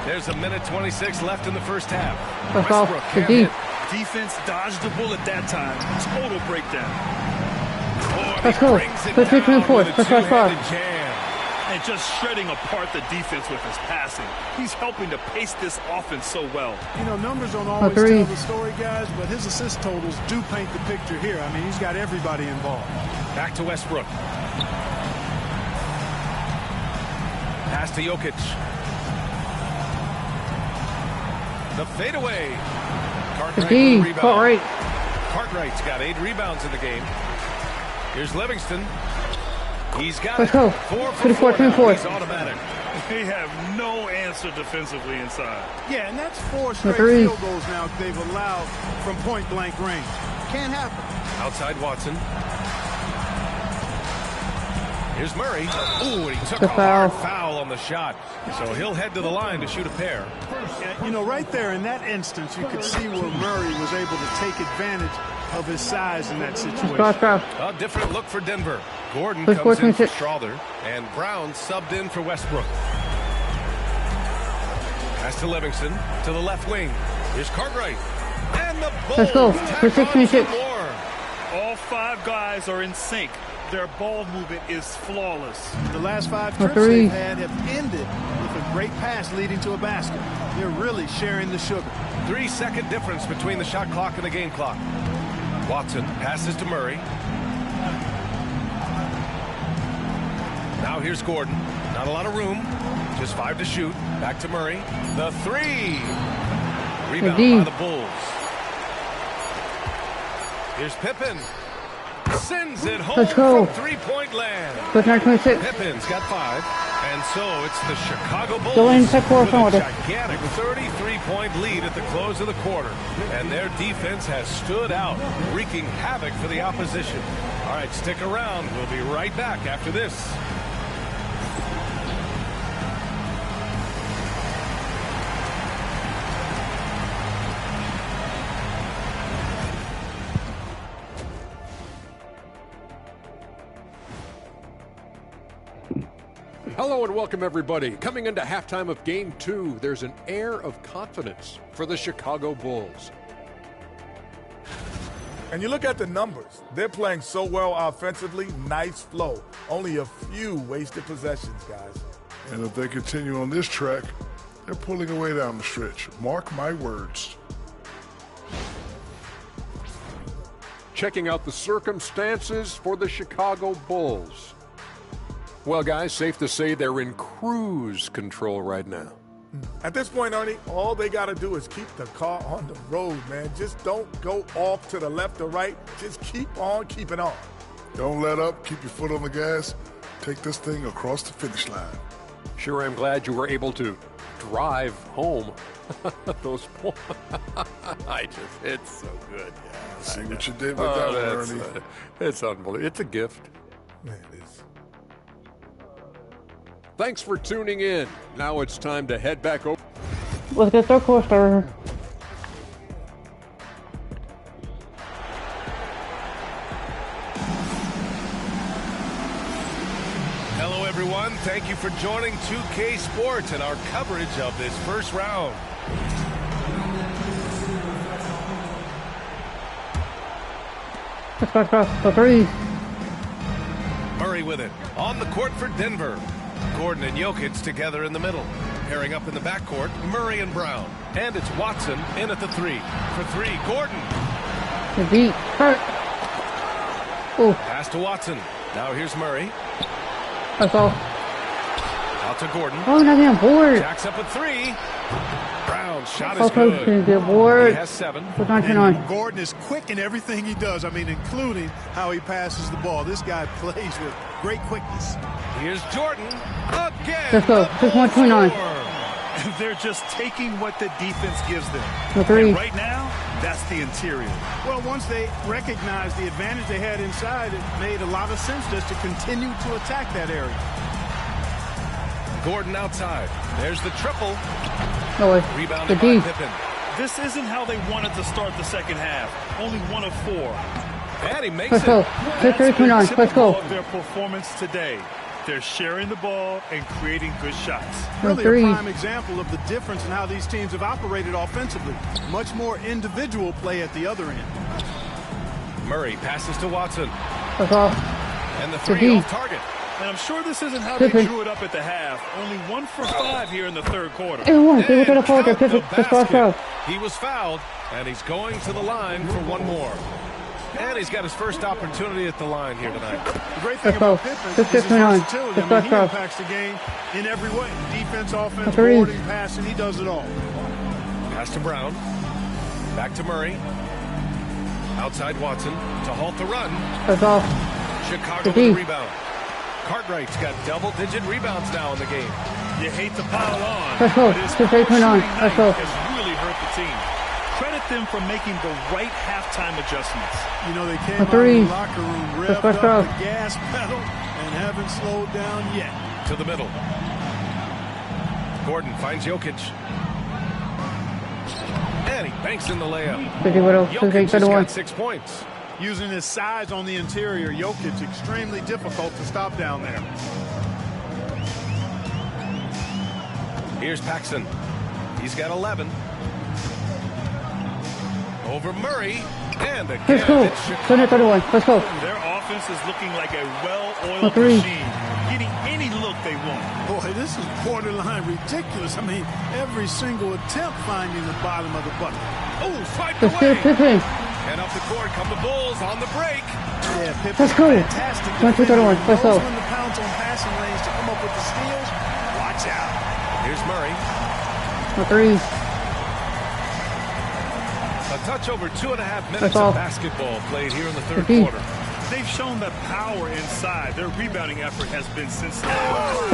There's a minute 26 left in the first half. Westbrook can't hit. Defense dodged the bullet that time. Total breakdown. Let's go. 3-3-4. Let's jam. And just shredding apart the defense with his passing. He's helping to pace this offense so well. You know, numbers don't always tell the story, guys, but his assist totals do paint the picture here. I mean, he's got everybody involved. Back to Westbrook. Pass to Jokic. The fadeaway. Cartwright's got 8 rebounds in the game. Here's Livingston. He's got 4 for 4. He's automatic. They have no answer defensively inside. Yeah, and that's 4 straight field goals now they've allowed from point-blank range. Can't happen. Outside Watson. Here's Murray. Ooh, and he took a hard foul on the shot. So he'll head to the line to shoot a pair. Yeah, you know, right there in that instance, you could see where Murray was able to take advantage of his size in that situation. A different look for Denver. Gordon comes in for Strawler, and Brown subbed in for Westbrook. Pass to Livingston, to the left wing. Here's Cartwright. And the Bulls. Let's go. For 6-6. All 5 guys are in sync. Their ball movement is flawless. The last 5 trips they've had have ended with a great pass leading to a basket. They're really sharing the sugar. 3-second difference between the shot clock and the game clock. Watson passes to Murray. Now here's Gordon. Not a lot of room. Just 5 to shoot. Back to Murray. The 3. Rebound by the Bulls. Here's Pippen. Sends it home Let's go. from three-point land. But 9:26. Pippin's got 5. And so it's the Chicago Bulls Go in, take with quarter. a gigantic 33-point lead at the close of the quarter. And their defense has stood out, wreaking havoc for the opposition. All right, stick around. We'll be right back after this. Hello and welcome, everybody. Coming into halftime of Game 2, there's an air of confidence for the Chicago Bulls. And you look at the numbers. They're playing so well offensively. Nice flow. Only a few wasted possessions, guys. And if they continue on this track, they're pulling away down the stretch. Mark my words. Checking out the circumstances for the Chicago Bulls. Well, guys, safe to say they're in cruise control right now. At this point, Ernie, all they got to do is keep the car on the road, man. Just don't go off to the left or right. Just keep on keeping on. Don't let up. Keep your foot on the gas. Take this thing across the finish line. Sure, I'm glad you were able to drive home those points. It's so good. Yeah, see what you did with that one, Ernie. It's unbelievable. It's a gift. Man, it is. Thanks for tuning in. Now it's time to head back over. Let's get third quarter. Hello, everyone. Thank you for joining 2K Sports and our coverage of this first round. Let's go across the 3. Murray with it. On the court for Denver. Gordon and Jokic together in the middle. Pairing up in the backcourt, Murray and Brown. And it's Watson in at the 3. For 3, Gordon. The beat. Hurt. Oh. Pass to Watson. Now here's Murray. That's all. Out to Gordon. Oh, not getting bored. Jacks up a 3. Brown's shot is Okay, good. get bored. He has 7. And Gordon is quick in everything he does. I mean, including how he passes the ball. This guy plays with great quickness. Here's Jordan again. Let's go. 6-1-2-9. They're just taking what the defense gives them. The 3. And right now, that's the interior. Well, once they recognized the advantage they had inside, it made a lot of sense just to continue to attack that area. Gordon outside. There's the triple. No way. Rebounded The D. by Pippen. This isn't how they wanted to start the second half. Only 1 of 4. And he makes Let's it. go. That's been 6-3-2-9. Let's typical go. of their performance today. They're sharing the ball and creating good shots. Really Three. a prime example of the difference in how these teams have operated offensively. Much more individual play at the other end. Murray passes to Watson. That's all. And the The 3 D. off target. And I'm sure this isn't how they Pippen. drew it up at the half. Only 1 for 5 here in the third quarter. Hey, one. They were going to fall there. Count the Pippen. Let's go. Let's go. basket. He was fouled, and he's going to the line for 1 more. And he's got his first opportunity at the line here tonight. The great thing Let's go. about Pippen is his 6-6-9. versatility. I Let's mean, go. he impacts the game in every way. Defense, offense, Three. boarding, passing, he does it all. Pass to Brown. Back to Murray. Outside Watson to halt the run. That's all. Chicago The with D. the rebound. Cartwright's got double-digit rebounds now in the game. You hate to pile on, Let's go. but his 6-8-9. shooting Let's go. night has really hurt the team. Credit them for making the right halftime adjustments. You know, they came The out three. of the locker room, revved Let's up go. the gas pedal, and haven't slowed down yet. To the middle. Gordon finds Jokic. And he banks in the layup. Jokic has got 6 points. Using his size on the interior, Jokic extremely difficult to stop down there. Here's Paxson. He's got 11. Over Murray. And again, Let's go. it's Chicago. 31. Let's go. Their offense is looking like a well-oiled The three. machine, getting any look they want. Boy, this is borderline ridiculous. I mean, every single attempt finding the bottom of the bucket. Oh, swiped Let's get away. Pippen. And up the court come the Bulls on the break. Yeah, Pippen's Let's go. fantastic. 1-2-31. Let's go. Knows when to pounce on passing lanes to come up with the steals. Watch out. Here's Murray. The 3. A touch over 2.5 minutes That's all. of basketball played here in the third D. quarter. They've shown the power inside. Their rebounding effort has been sensational.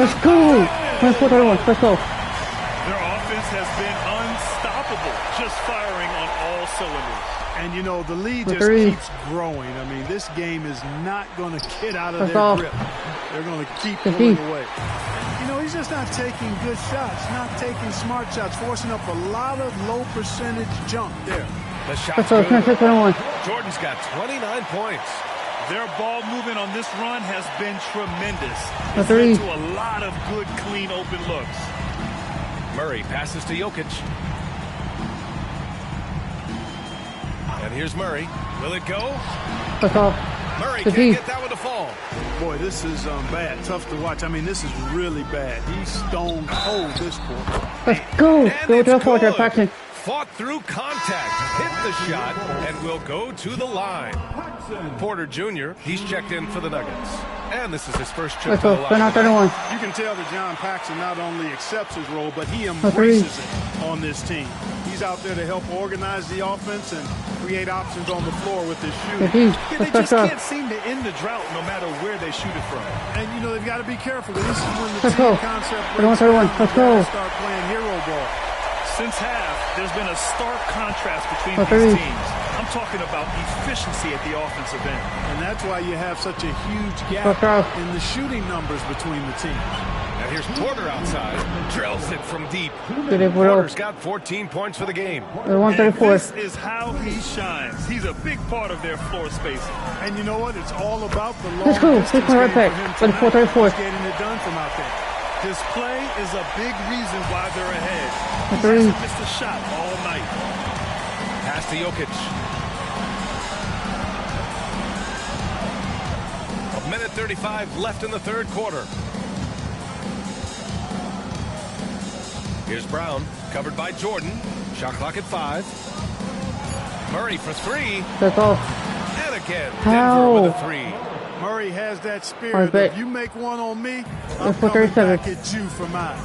Let's go. Let's go. Their offense has been unstoppable, just firing on all cylinders. And, you know, the lead just keeps growing. I mean, this game is not going to get out of their grip. They're going to keep pulling away. You know, he's just not taking good shots, not taking smart shots, forcing up a lot of low percentage jump there. The shot's good. Jordan's got 29 points. Their ball movement on this run has been tremendous. It's led to a lot of good, clean, open looks. Murray passes to Jokic. And here's Murray. Will it go? Murray can't get that one to fall. Boy, this is bad. Tough to watch. I mean, this is really bad. He's stone cold this quarter. Let's go. Go to the quarter, Paxson. Fought through contact, hit the shot, and will go to the line. Porter Jr., he's checked in for the Nuggets. And this is his first trip to the line. You can tell that John Paxson not only accepts his role, but he embraces it on this team. He's out there to help organize the offense and create options on the floor with his shooting. They just can't seem to end the drought no matter where they shoot it from. And, you know, they've got to be careful. This is when the team concept breaks start playing hero ball. Since half, there's been a stark contrast between these teams. I'm talking about efficiency at the offensive end. And that's why you have such a huge gap in the shooting numbers between the teams. And here's Porter outside. Drills it from deep. Porter's got 14 points for the game. This is how he shines. He's a big part of their floor spacing. And you know what? It's all about the long distance game for him tonight. He's getting it done from out there. His play is a big reason why they're ahead. He hasn't missed a shot all night. Pass to Jokic. A minute 35 left in the third quarter. Here's Brown, covered by Jordan. Shot clock at 5. Murray for 3. That's all. And again, Denver with a 3. Murray has that spirit. If you make one on me, I'm coming back at you for mine.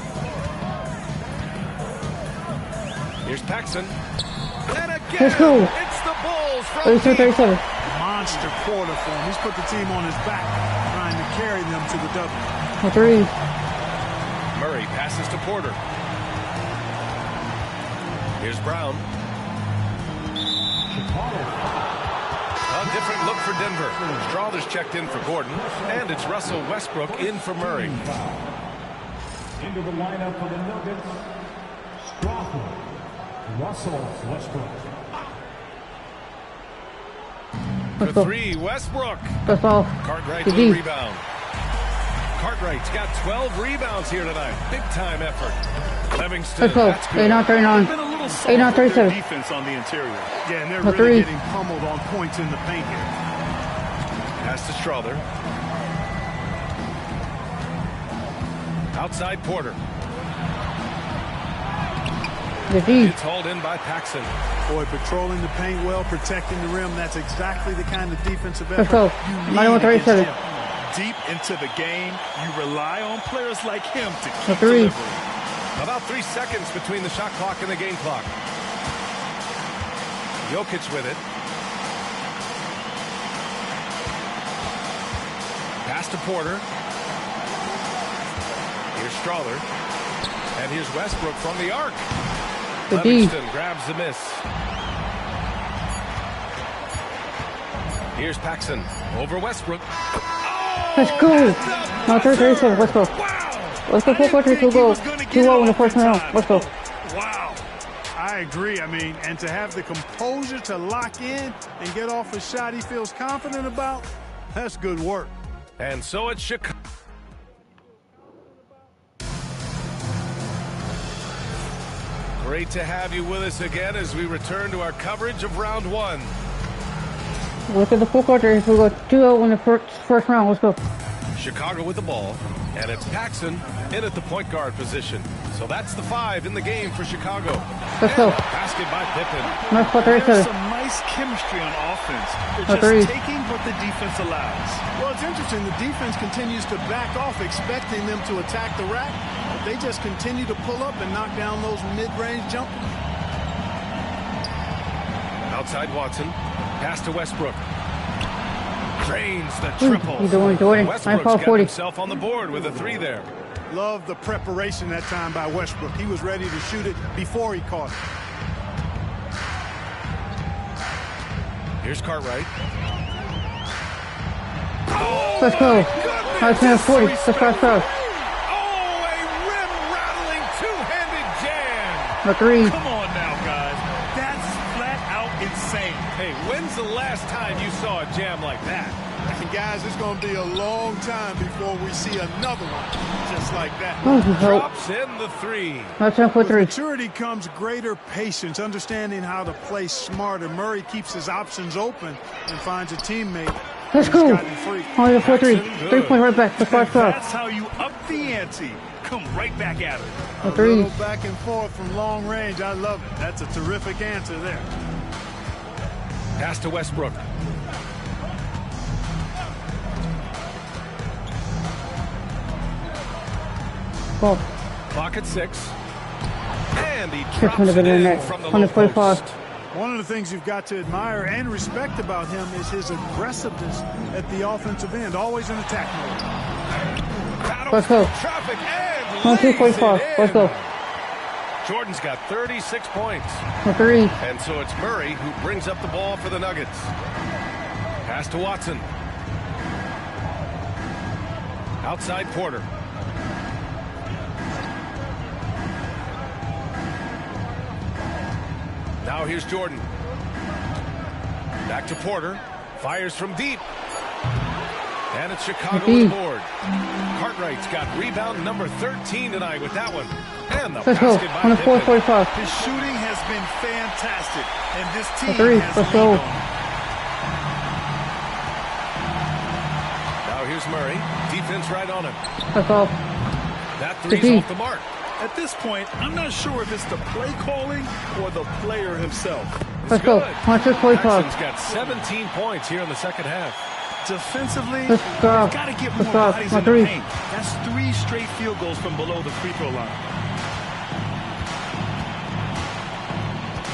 Here's Paxson. And again, let's go. It's the Bulls from 37. Monster quarter for him. He's put the team on his back, trying to carry them to the W. Murray passes to Porter. Here's Brown. A different look for Denver. Strawther's checked in for Gordon, and it's Russell Westbrook in for Murray. Into the lineup for the Nuggets, Strawther, Russell Westbrook. For 3, Westbrook. That's all. Cartwright with a rebound. Cartwright's got 12 rebounds here tonight. Big time effort. Livingston. Let's go. 8-9-39. 8-9-37. Defense on the interior. Yeah, and they're really getting pummeled on points in the paint here. Pass to Strawther. Outside Porter. It's hauled in by Paxson. Boy, patrolling the paint well, protecting the rim. That's exactly the kind of defensive effort you need against him. Deep into the game, you rely on players like him to keep delivering. About 3 seconds between the shot clock and the game clock. Jokic with it. Pass to Porter. Here's Strawther. And here's Westbrook from the arc. Livingston grabs the miss. Here's Paxson over Westbrook. Let's go. No, 37. Let's go. Let's go. 4-4-3. 2-0 in the first round. Let's go. Wow. I agree. I mean, and to have the composure to lock in and get off a shot he feels confident about, that's good work. And so it's Chicago. Great to have you with us again as we return to our coverage of round 1. Look at the fourth quarter. We go 2-0 in the first round. Let's go. Chicago with the ball, and it's Paxson in at the point guard position. So that's the 5 in the game for Chicago. Let's go. Basket by Pippen. There's some nice chemistry on offense. They're just taking what the defense allows. Well, it's interesting. The defense continues to back off, expecting them to attack the rack. But they just continue to pull up and knock down those mid-range jumpers. Outside Watson. Pass to Westbrook. Drains the triple. He's doing Jordan. Westbrook's got himself on the board with a 3 there. Love the preparation that time by Westbrook. He was ready to shoot it before he caught it. Here's Cartwright. Let's go. That's 40. That's first throw. Oh, a rim-rattling two-handed jam. The 3. Come on now, guys. That's flat out insane. Hey, when's the last time you saw a jam like that? And guys, it's going to be a long time before we see another one just like that. Drops in the 3. That's 10 for 3. With maturity comes greater patience, understanding how to play smarter. Murray keeps his options open and finds a teammate. Let's go. Only the 4-3. 3 point right back. That's how you up the ante. Come right back at it. A little back and forth from long range. I love it. That's a terrific answer there. Pass to Westbrook. Ball. Clock at 6. And he drops it in from the low post. One of the things you've got to admire and respect about him is his aggressiveness at the offensive end, always in attack mode. Let's go. Traffic and 2.5. Let's go. Jordan's got 36 points. The 3. And so it's Murray who brings up the ball for the Nuggets. Pass to Watson. Outside Porter. Now here's Jordan. Back to Porter. Fires from deep. And it's Chicago with the board. Cartwright's got rebound number 13 tonight with that one. And the basket by on the 4:45. His shooting has been fantastic, and this team The 3. has Let's go. Now here's Murray. Defense right on him. That's all. That 3's off the mark. At this point, I'm not sure if it's the play calling or the player himself. Let's go. On 6:45. Jackson's got 17 points here in the second half. Defensively, Let's go. got to get Let's more go. bodies On in the 3. paint. That's 3 straight field goals from below the free throw line.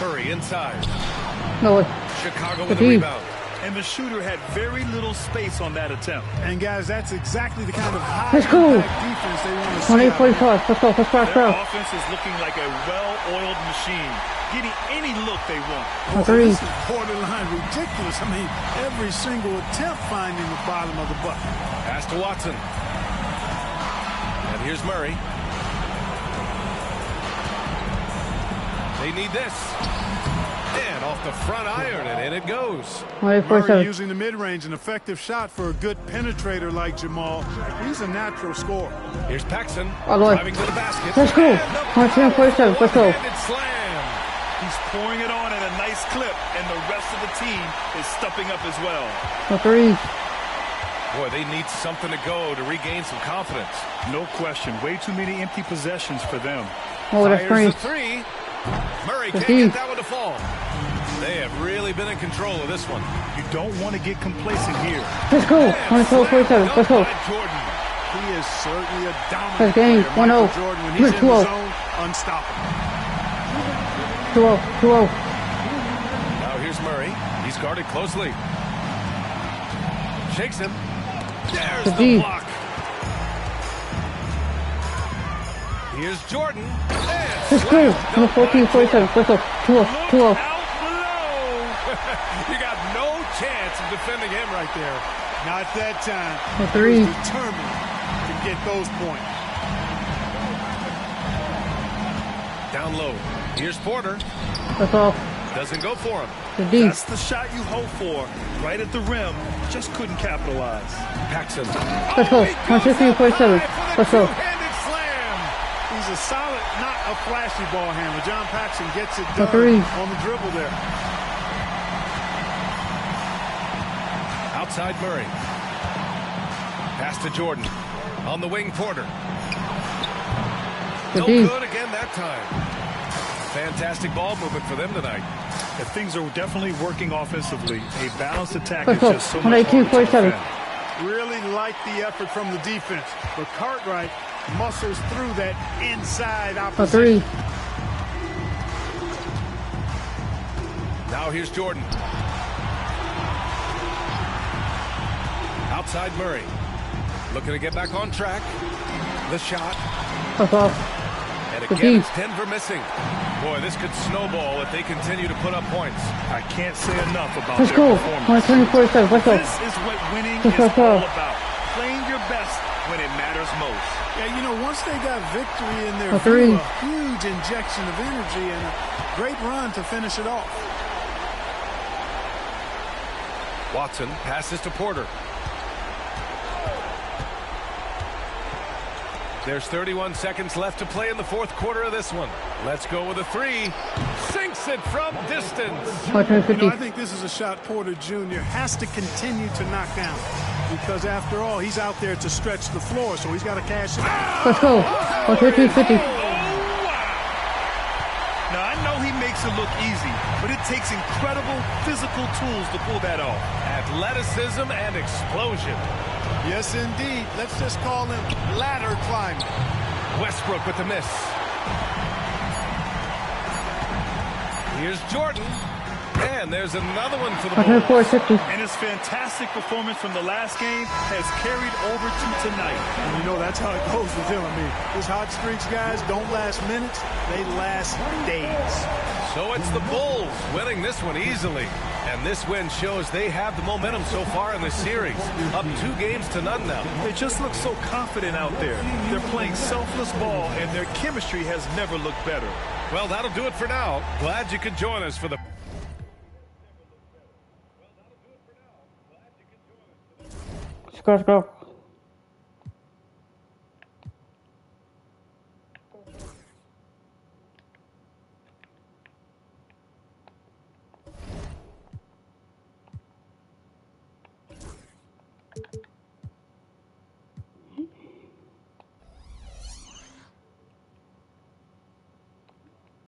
Murray inside. No way. Chicago with a rebound. And the shooter had very little space on that attempt. And guys, that's exactly the kind of Let's go. high-impact defense they want to see. On 8:45. Let's go. Let's Their go. offense is looking like a well-oiled machine, getting any look they want. The 3. This is borderline ridiculous. I mean, every single attempt finding the bottom of the bucket. Pass to Watson. And here's Murray. They need this. And off the front iron, and in it goes. Murray using the mid-range, an effective shot for a good penetrator like Jamal. He's a natural scorer. Here's Paxson driving to the basket. Let's go. On 10:47. Let's go. Slam. He's pouring it on at a nice clip, and the rest of the team is stepping up as well. The 3. Boy, they need something to go to regain some confidence. No question. Way too many empty possessions for them. Oh, that's Fires great. the 3. Murray The can't D. get that one to fall. They have really been in control of this one. You don't want to get complacent here. Let's go. On 12:47. Let's go. Jordan. He is certainly a dominant Let's game. player. 1-0. Michael Jordan, when he's in the 2-0. zone, unstoppable. 2-0. 2-0. Now here's Murray. He's guarded closely. Shakes him. There's The the D. block. Here's Jordan. Let's go. On the 14:47. Let's go. 2-0. 2-0. You got no chance of defending him right there. Not that time. The 3. He was determined to get those points. Down low. Here's Porter. That's all. Doesn't go for him. The D. That's the shot you hope for. Right at the rim. Just couldn't capitalize. Paxson. Let's go. On 16:47. Let's go. He's a solid, not a flashy ball handler. John Paxson gets it The done 3. on the dribble there. Outside Murray. Pass to Jordan. On the wing, Porter. The No D. good again that time. Fantastic ball movement for them tonight. If things are definitely working offensively, a balanced attack Let's is go. just so On much harder to 18:47. defend. Really like the effort from the defense. But Cartwright muscles through that inside The opposition. 3. Now here's Jordan. outside Murray. Looking to get back on track. The shot. And again, it's Denver missing. Boy, this could snowball if they continue to put up points. I can't say enough about Let's their go. performance. This is what winning is all about. Playing your best when it matters most. Yeah, you know, once they got victory in their view, a huge injection of energy and a great run to finish it off. Watson passes to Porter. There's 31 seconds left to play in the fourth quarter of this one. Let's go with a three. Sinks it from distance. You know, I think this is a shot Porter Jr. has to continue to knock down because, after all, he's out there to stretch the floor, so he's got to cash it out. Let's go. 50. Now, I know he makes it look easy, but it takes incredible physical tools to pull that off. Athleticism and explosion. Yes, indeed. Let's just call him ladder climbing. Westbrook with the miss. Here's Jordan. And there's another one for the Bulls. And his fantastic performance from the last game has carried over to tonight. And you know, that's how it goes with him. I mean, his hot streaks, guys, don't last minutes. They last days. So it's the Bulls winning this one easily. And this win shows they have the momentum so far in the series. Up 2 games to none now. They just look so confident out there. They're playing selfless ball, and their chemistry has never looked better. Well, that'll do it for now. Glad you could join us for the... Let's go.